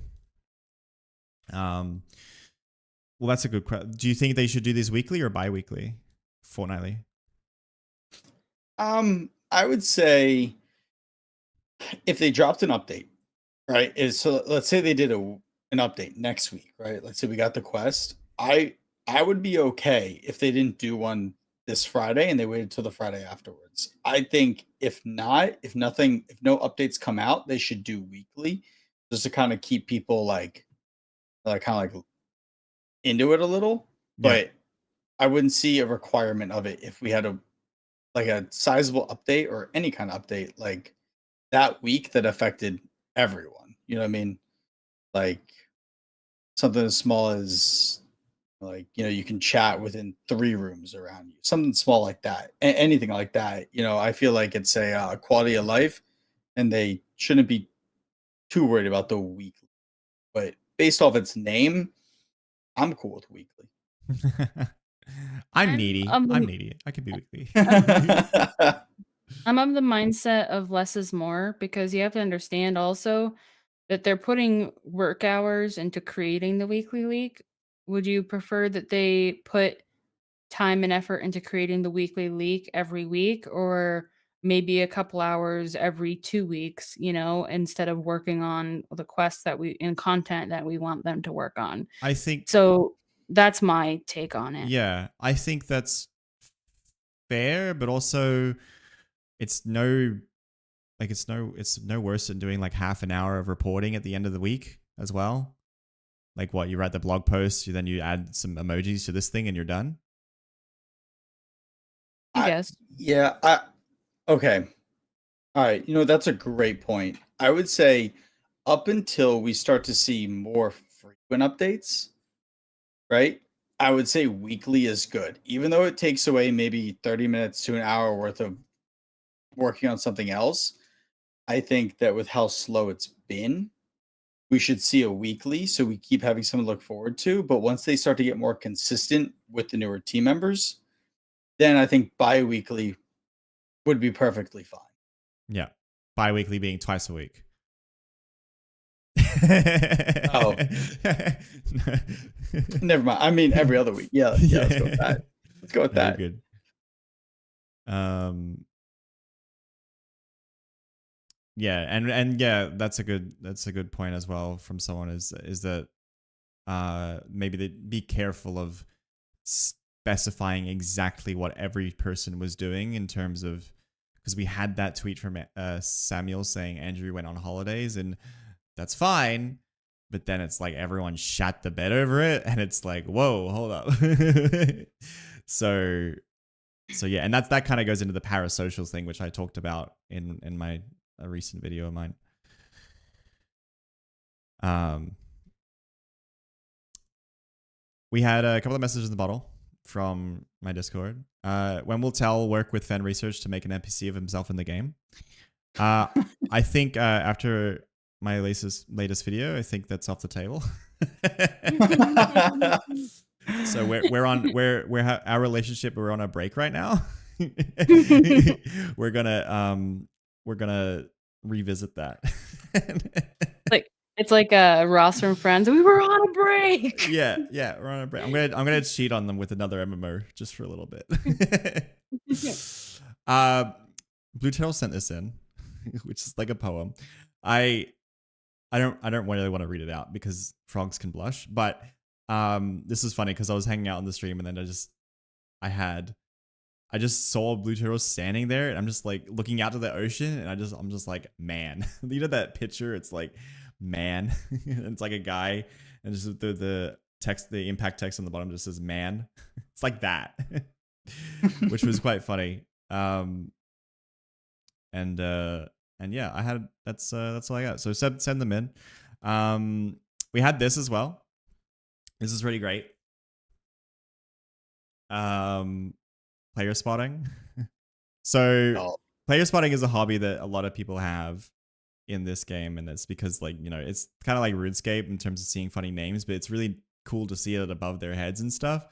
Well, that's a good question. Do you think they should do this weekly or bi-weekly? Fortnightly? I would say if they dropped an update, right? So let's say they did an update next week, right? Let's say we got the quest. I would be okay if they didn't do one this Friday and they waited till the Friday afterwards. I think if no updates come out, they should do weekly, just to kind of keep people like into it a little. But I wouldn't see a requirement of it if we had a sizable update or any kind of update like that week that affected everyone. You know what I mean? Like something as small as you can chat within 3 rooms around you, something small like that. Anything like that. I feel like it's a quality of life, and they shouldn't be too worried about the weekly. But based off its name, I'm cool with weekly. I'm needy. I'm needy. I can be weekly. I'm of the mindset of less is more, because you have to understand also that they're putting work hours into creating the Weekly Leek. Would you prefer that they put time and effort into creating the Weekly Leek every week, or maybe a couple hours every 2 weeks, instead of working on the quests and content that we want them to work on? I think so. That's my take on it. Yeah, I think that's fair, but also it's no like it's no worse than doing like half an hour of reporting at the end of the week as well. Like what, you write the blog post, then you add some emojis to this thing and you're done. I guess. Okay. All right. That's a great point. I would say up until we start to see more frequent updates, right? I would say weekly is good, even though it takes away maybe 30 minutes to an hour worth of working on something else. I think that with how slow it's been, we should see a weekly so we keep having something to look forward to. But once they start to get more consistent with the newer team members, then I think bi-weekly would be perfectly fine. Yeah. Bi-weekly being twice a week. Oh. Never mind. I mean every other week. Yeah, let's go with that. Let's go with that. Good. Yeah, and yeah, that's a good point as well from someone is that maybe they be careful of specifying exactly what every person was doing in terms of, because we had that tweet from Samuel saying Andrew went on holidays, and that's fine, but then it's like everyone shat the bed over it, and it's like, whoa, hold up. so yeah, and that kind of goes into the parasocial thing, which I talked about in my a recent video of mine. We had a couple of messages in the bottle from my Discord. When will Tal work with Fen Research to make an NPC of himself in the game? I think after my latest video, I think that's off the table. So we're our relationship, we're on a break right now. We're gonna revisit that. It's like Ross from Friends. We were on a break. Yeah, we're on a break. I'm gonna cheat on them with another MMO just for a little bit. Blue Turtle sent this in, which is like a poem. I don't really want to read it out because frogs can blush, but this is funny because I was hanging out on the stream and then I just saw Blue Turtle standing there, and I'm just like looking out to the ocean, and I'm just like, man. You know that picture? It's like, man. It's like a guy, and just the text, the impact text on the bottom just says man. It's like that, which was quite funny. And yeah, I had that's all I got. So send them in. We had this as well. This is really great. Player spotting. So player spotting is a hobby that a lot of people have in this game, and it's because, like, you know, it's kind of like RuneScape in terms of seeing funny names, but it's really cool to see it above their heads and stuff.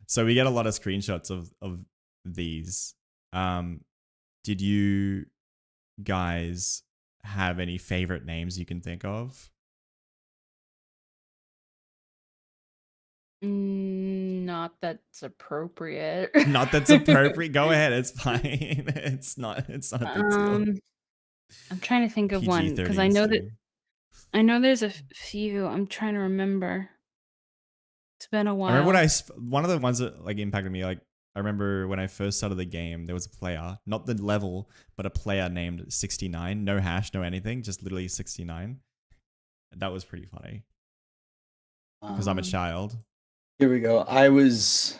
So we get a lot of screenshots of these. Did you guys have any favorite names you can think of? Not that's appropriate. Not that's appropriate. Go ahead. It's fine. It's not a big deal. I'm trying to think of one because I know there's a few. I'm trying to remember. It's been a while. I remember one of the ones that like impacted me. Like, I remember when I first started the game, there was a player, not the level, but a player named 69. No hash, no anything, just literally 69. That was pretty funny because I'm a child. Here we go. I was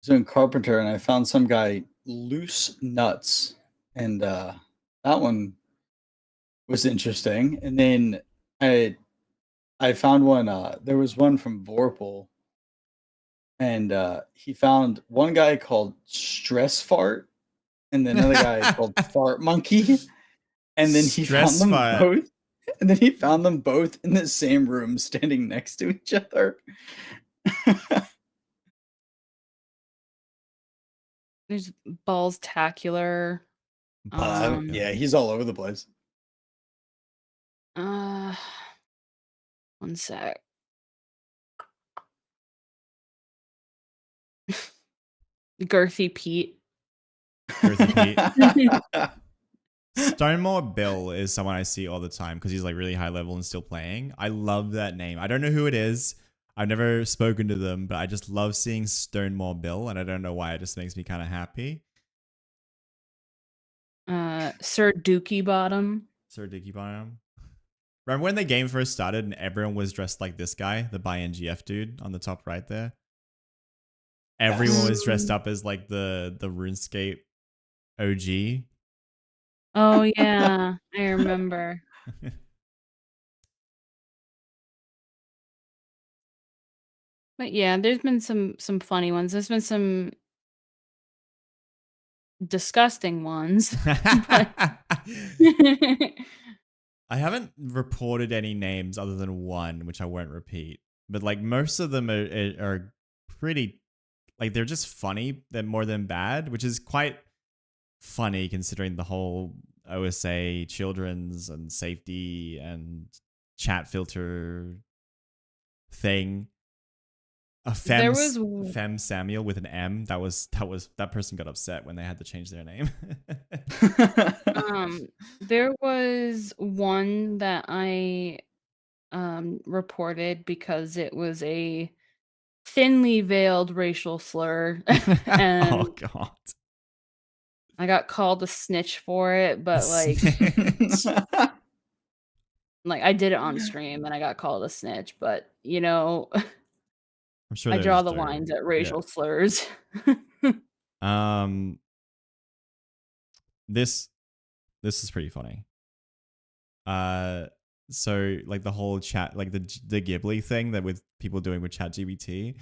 doing carpenter and I found some guy loose nuts, and that one was interesting. And then I found one. There was one from Vorpal, and he found one guy called Stress Fart, and then another guy called Fart Monkey, and then he found them both. And then he found them both in the same room, standing next to each other. There's Balls-tacular. Yeah, he's all over the place. One sec. Girthy Pete. Girthy Pete. Stonemore Bill is someone I see all the time because he's like really high level and still playing. I love that name. I don't know who it is. I've never spoken to them, but I just love seeing Stonemore Bill, and I don't know why. It just makes me kind of happy. Sir Dookie Bottom. Sir Dicky Bottom. Remember when the game first started and everyone was dressed like this guy, the BuyNGF dude on the top right there? Everyone was dressed up as like the RuneScape OG. Oh yeah, I remember. But yeah, there's been some funny ones. There's been some disgusting ones. But I haven't reported any names other than one, which I won't repeat. But like most of them are pretty, like they're just funny. They're more than bad, which is quite funny considering the whole OSA, children's and safety and chat filter thing. A there was Fem Samuel with an M. That person got upset when they had to change their name. there was one that I reported because it was a thinly veiled racial slur. And oh god. I got called a snitch for it, but like I did it on stream and I got called a snitch, but you know, I'm sure I there's draw the no- lines at yeah. racial slurs. This is pretty funny. So like the whole chat, like the Ghibli thing that with people doing with ChatGPT,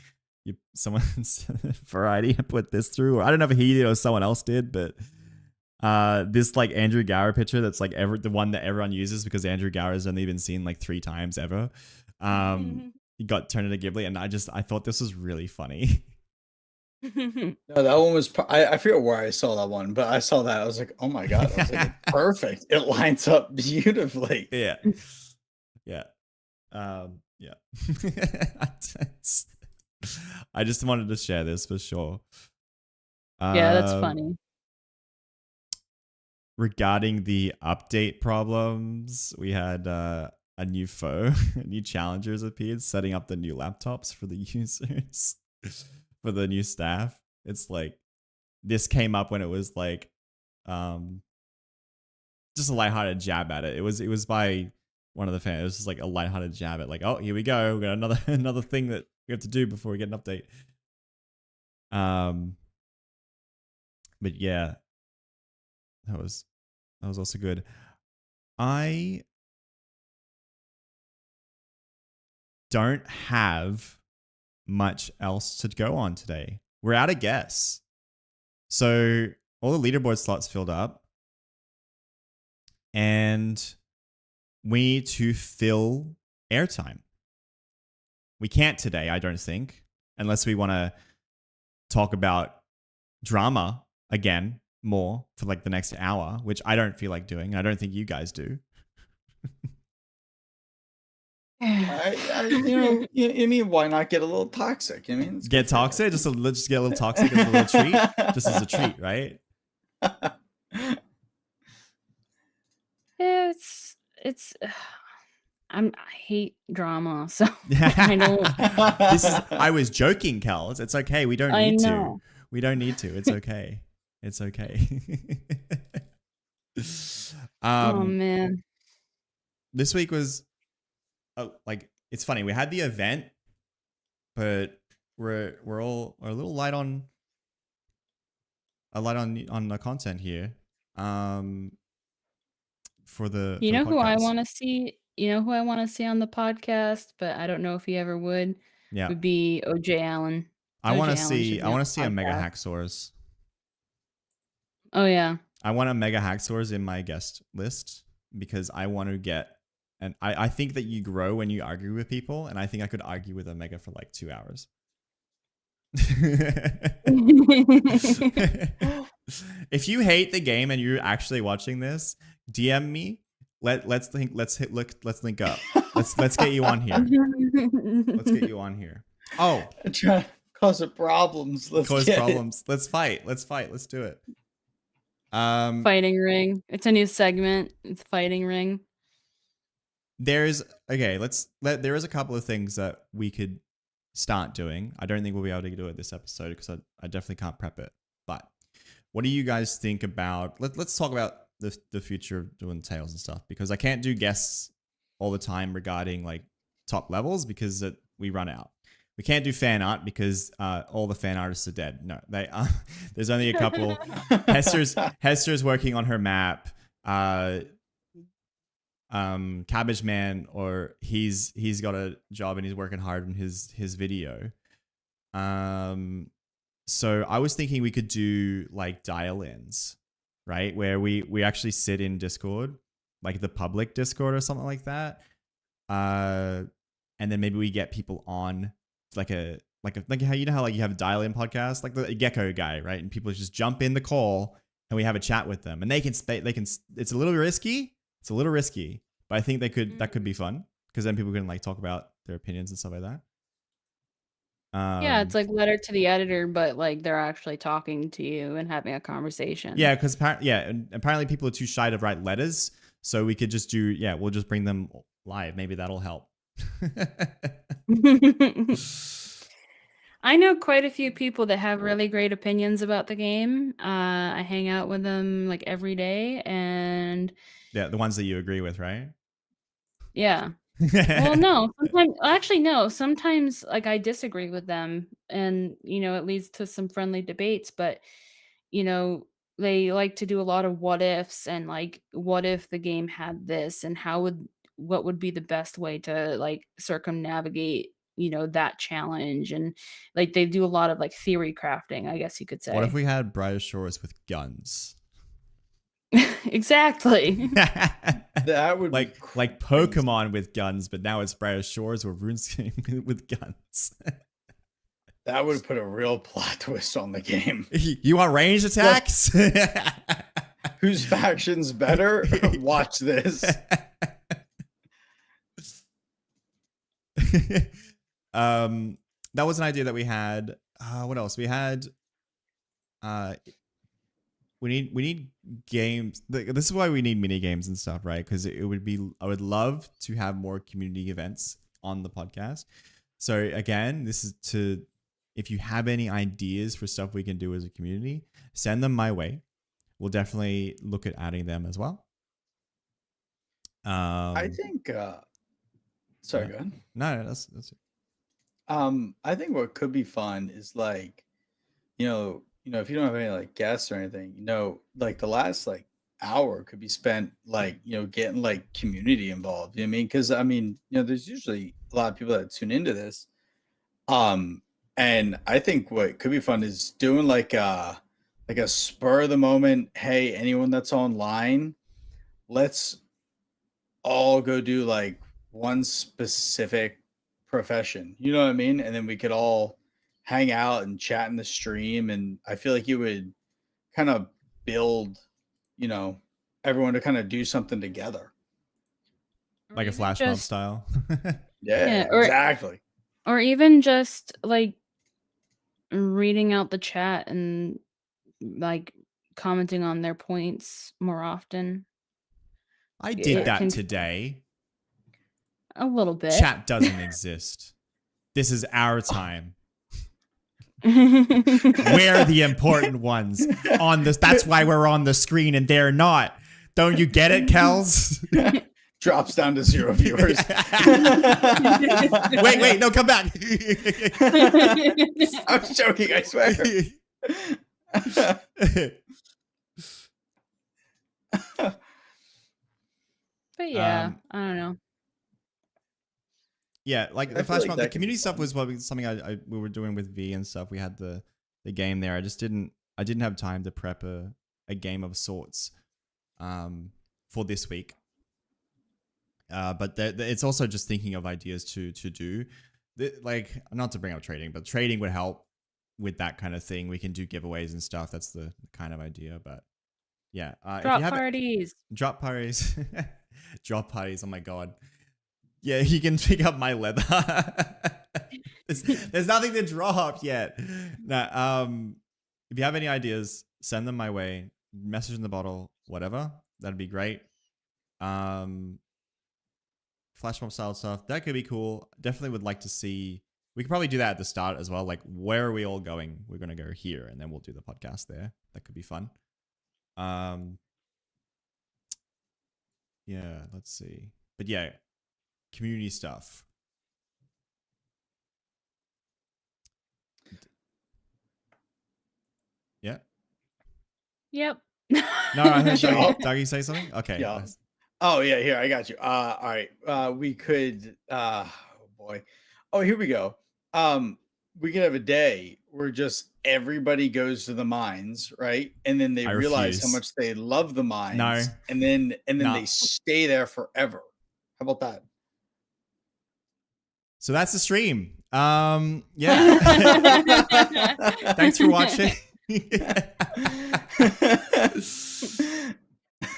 someone's Variety put this through. Or I don't know if he did or someone else did, but this like Andrew Gower picture that's like the one that everyone uses because Andrew Gower has only been seen like 3 times ever. He got turned into Ghibli, and I thought this was really funny. No, that one was. I forget where I saw that one, but I saw that. I was like, "Oh my god!" I was like, "Perfect! It lines up beautifully." Yeah, yeah, yeah. I just wanted to share this for sure. Yeah, that's funny. Regarding the update problems, we had a new new challengers appeared, setting up the new laptops for the users. For the new staff. It's like this came up when it was like just a lighthearted jab at it. It was by one of the fans. It was just like a lighthearted jab at like, oh, here we go. We got another thing that we have to do before we get an update. But yeah. That was also good. I don't have much else to go on today. We're out of guests. So all the leaderboard slots filled up. And we need to fill airtime. We can't today, I don't think, unless we want to talk about drama again more for like the next hour, which I don't feel like doing. I don't think you guys do. You mean why not get a little toxic? I mean, get toxic, just get a little toxic as a little treat, just as a treat, right? It's I hate drama, so I don't. I was joking, Kels. It's okay. We don't need to. We don't need to. It's okay. It's okay. Oh man. This week was like it's funny. We had the event, but we're all a little light on the content here. For the who I want to see. You know who I want to see on the podcast, but I don't know if he ever would. Yeah, would be OJ Allen. I want to see a Mega Hacksaws. Oh yeah. I want a Mega Hacksaws in my guest list because I want to get, and I think that you grow when you argue with people, and I think I could argue with a Mega for like 2 hours. If you hate the game and you're actually watching this, DM me. Let's link up. Let's get you on here. Let's get you on here. Oh, trying to cause problems. Let's fight. Let's do it. Fighting ring. It's a new segment. It's fighting ring. There is a couple of things that we could start doing. I don't think we'll be able to do it this episode because I definitely can't prep it. But what do you guys think about? Let's talk about the future of doing tales and stuff, because I can't do guests all the time regarding like top levels because we run out. We can't do fan art because all the fan artists are dead. No, they there's only a couple. Hester's working on her map. Cabbage Man, or he's got a job and he's working hard on his video. So I was thinking we could do like dial-ins, right? Where we actually sit in Discord, like the public Discord or something like that. And then maybe we get people on like how you know how like you have a dial-in podcast, like the Gecko guy, right? And people just jump in the call and we have a chat with them, and they can it's a little risky. It's a little risky, but I think that could be fun, because then people can like talk about their opinions and stuff like that. Yeah, it's like letter to the editor, but like they're actually talking to you and having a conversation. Yeah, because apparently people are too shy to write letters, so we could just we'll just bring them live. Maybe that'll help. I know quite a few people that have really great opinions about the game. I hang out with them like every day, and yeah, the ones that you agree with, right? yeah. Well, no, sometimes like I disagree with them, and it leads to some friendly debates, but they like to do a lot of what ifs, and like, what if the game had this, and what would be the best way to like circumnavigate that challenge, and like they do a lot of like theory crafting, I guess you could say. What if we had Bryosaurus with guns? Exactly. That would like be crazy. Pokemon with guns, but now it's Bryosaurus or RuneScape with guns. That would put a real plot twist on the game. You want ranged attacks? Whose faction's better? Watch this. That was an idea that we had. What else? We had. We need games. This is why we need mini games and stuff, right? Because I would love to have more community events on the podcast. So again, this is if you have any ideas for stuff we can do as a community, send them my way. We'll definitely look at adding them as well. I think. Sorry, yeah. go ahead. No, that's it. I think what could be fun is like, if you don't have any like guests or anything, like the last like hour could be spent like, getting like community involved. You know what I mean? Because I mean, there's usually a lot of people that tune into this. And I think what could be fun is doing like a spur of the moment. Hey, anyone that's online, let's all go do like one specific profession. You know what I mean? And then we could all hang out and chat in the stream. And I feel like you would kind of build, everyone to kind of do something together. Like a flash mob style. Yeah, exactly. Or even just like reading out the chat and like commenting on their points more often. I did that today. A little bit. Chat doesn't exist. This is our time. We're the important ones on this. That's why we're on the screen and they're not. Don't you get it, Kels? Drops down to 0 viewers. Wait, no, come back. I was joking, I swear. But yeah, I don't know. Yeah, like the flash mob, the community stuff was something we were doing with V and stuff. We had the game there. I didn't have time to prep a game of sorts for this week. But it's also just thinking of ideas to do. Like, not to bring up trading, but trading would help with that kind of thing. We can do giveaways and stuff. That's the kind of idea. But yeah, drop parties. Drop parties. Drop parties. Oh my god. Yeah, you can pick up my leather. There's nothing to drop yet. No, if you have any ideas, send them my way. Message in the bottle, whatever. That'd be great. Flash mob style stuff, that could be cool. Definitely would like to see We could probably do that at the start as well. Like, where are we all going? We're going to go here, and then we'll do the podcast there. That could be fun. Yeah, let's see. But yeah, community stuff. Yeah. Yep. No, I heard Yeah. Dougie say something. Okay. Yeah. Nice. Oh yeah, here I got you. All right. We could. Oh boy. Oh, here we go. We could have a day where just everybody goes to the mines, right? And then they I realize how refuse. much they love the mines, No. and then No. they stay there forever. How about that? So that's the stream. Yeah. Thanks for watching.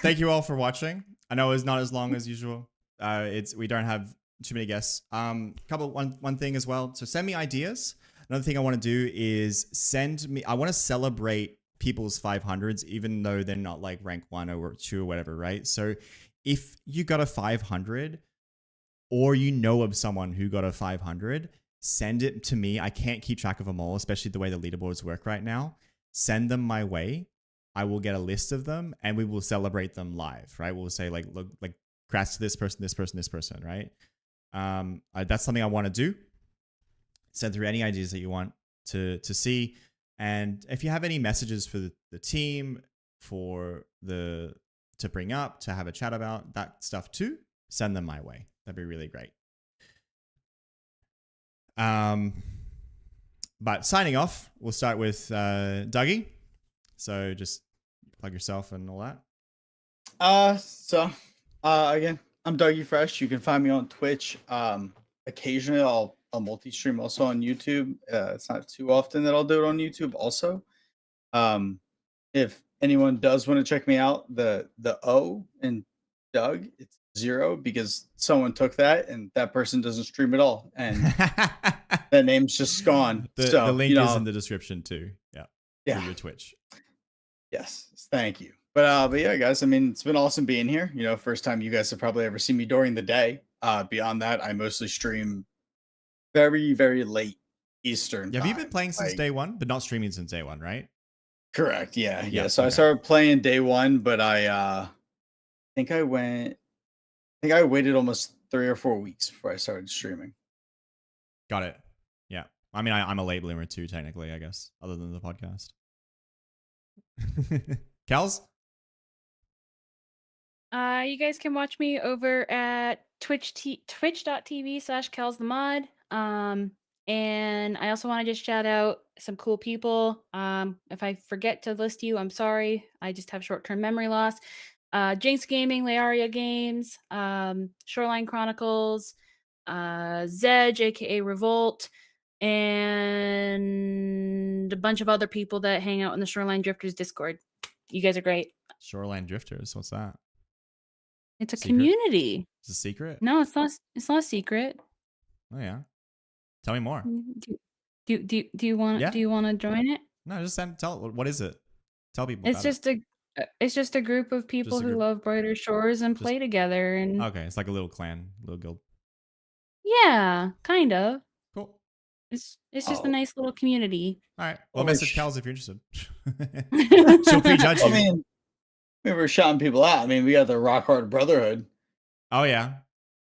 Thank you all for watching. I know it's not as long as usual. We don't have too many guests. One thing as well. So send me ideas. Another thing I want to do is I want to celebrate people's 500s, even though they're not like rank 1 or 2 or whatever, right? So if you got a 500 or you know of someone who got a 500, send it to me. I can't keep track of them all, especially the way the leaderboards work right now. Send them my way. I will get a list of them and we will celebrate them live, right? We'll say like, look, like congrats to this person, this person, this person, right? That's something I want to do. Send through any ideas that you want to see. And if you have any messages for the team, to bring up, to have a chat about that stuff too, send them my way. That'd be really great. But signing off, we'll start with Dougie. So just plug yourself and all that. Again, I'm Dougie Fresh. You can find me on Twitch. Occasionally I'll multi-stream also on YouTube. It's not too often that I'll do it on YouTube also. If anyone does want to check me out, the O in Doug, it's 0 because someone took that and that person doesn't stream at all. And that name's just gone. The link is in the description too. Yeah. For your Twitch. Yes. Thank you. But yeah, guys, I mean, it's been awesome being here. First time you guys have probably ever seen me during the day. Beyond that, I mostly stream very, very late Eastern Have time. you been playing since day one, but not streaming since day one, right? Correct. Yeah. So okay. I started playing day one, but I think I waited almost 3 or 4 weeks before I started streaming. Got it. Yeah. I mean, I'm a late bloomer too, technically, I guess, other than the podcast. Kels? You guys can watch me over at twitch.tv/KelsTheMod. And I also want to just shout out some cool people. If I forget to list you, I'm sorry. I just have short-term memory loss. Jinx Gaming, Learia Games, Shoreline Chronicles, Zedge, aka Revolt, and a bunch of other people that hang out in the Shoreline Drifters Discord. You guys are great. Shoreline Drifters, what's that? It's a Secret? community. It's a secret? No, it's not. It's not a secret. Oh yeah. Tell me more. Do you want? Yeah. Do you want to join it? No, just tell. What is it? Tell people. It's just a group of people who love Brighter Shores and play together. And okay, it's like a little clan, little guild. Yeah, kind of. Cool. It's just a nice little community. All right. Well, message Kels if you're interested. She'll prejudge you. I mean, we're shouting people out. I mean, we got the Rock Hard Brotherhood. Oh yeah.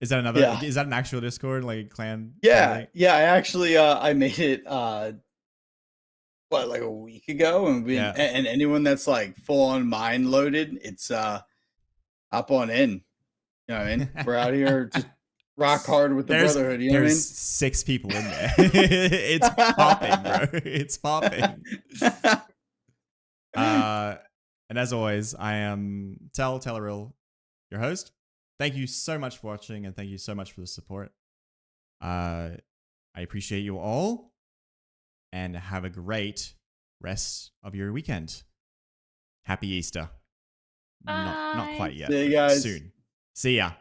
Is that another? Yeah. Is that an actual Discord like clan? Yeah. I actually I made it like a week ago, and and anyone that's like full on mind loaded, it's hop on in. You know what I mean? We're out here just rock hard with the Brotherhood. You know what I mean? There's 6 people in there. It's popping, bro. It's popping. And as always, I am Telleril, your host. Thank you so much for watching, and thank you so much for the support. I appreciate you all, and have a great rest of your weekend. Happy Easter. Not quite yet. See you guys. Soon. See ya.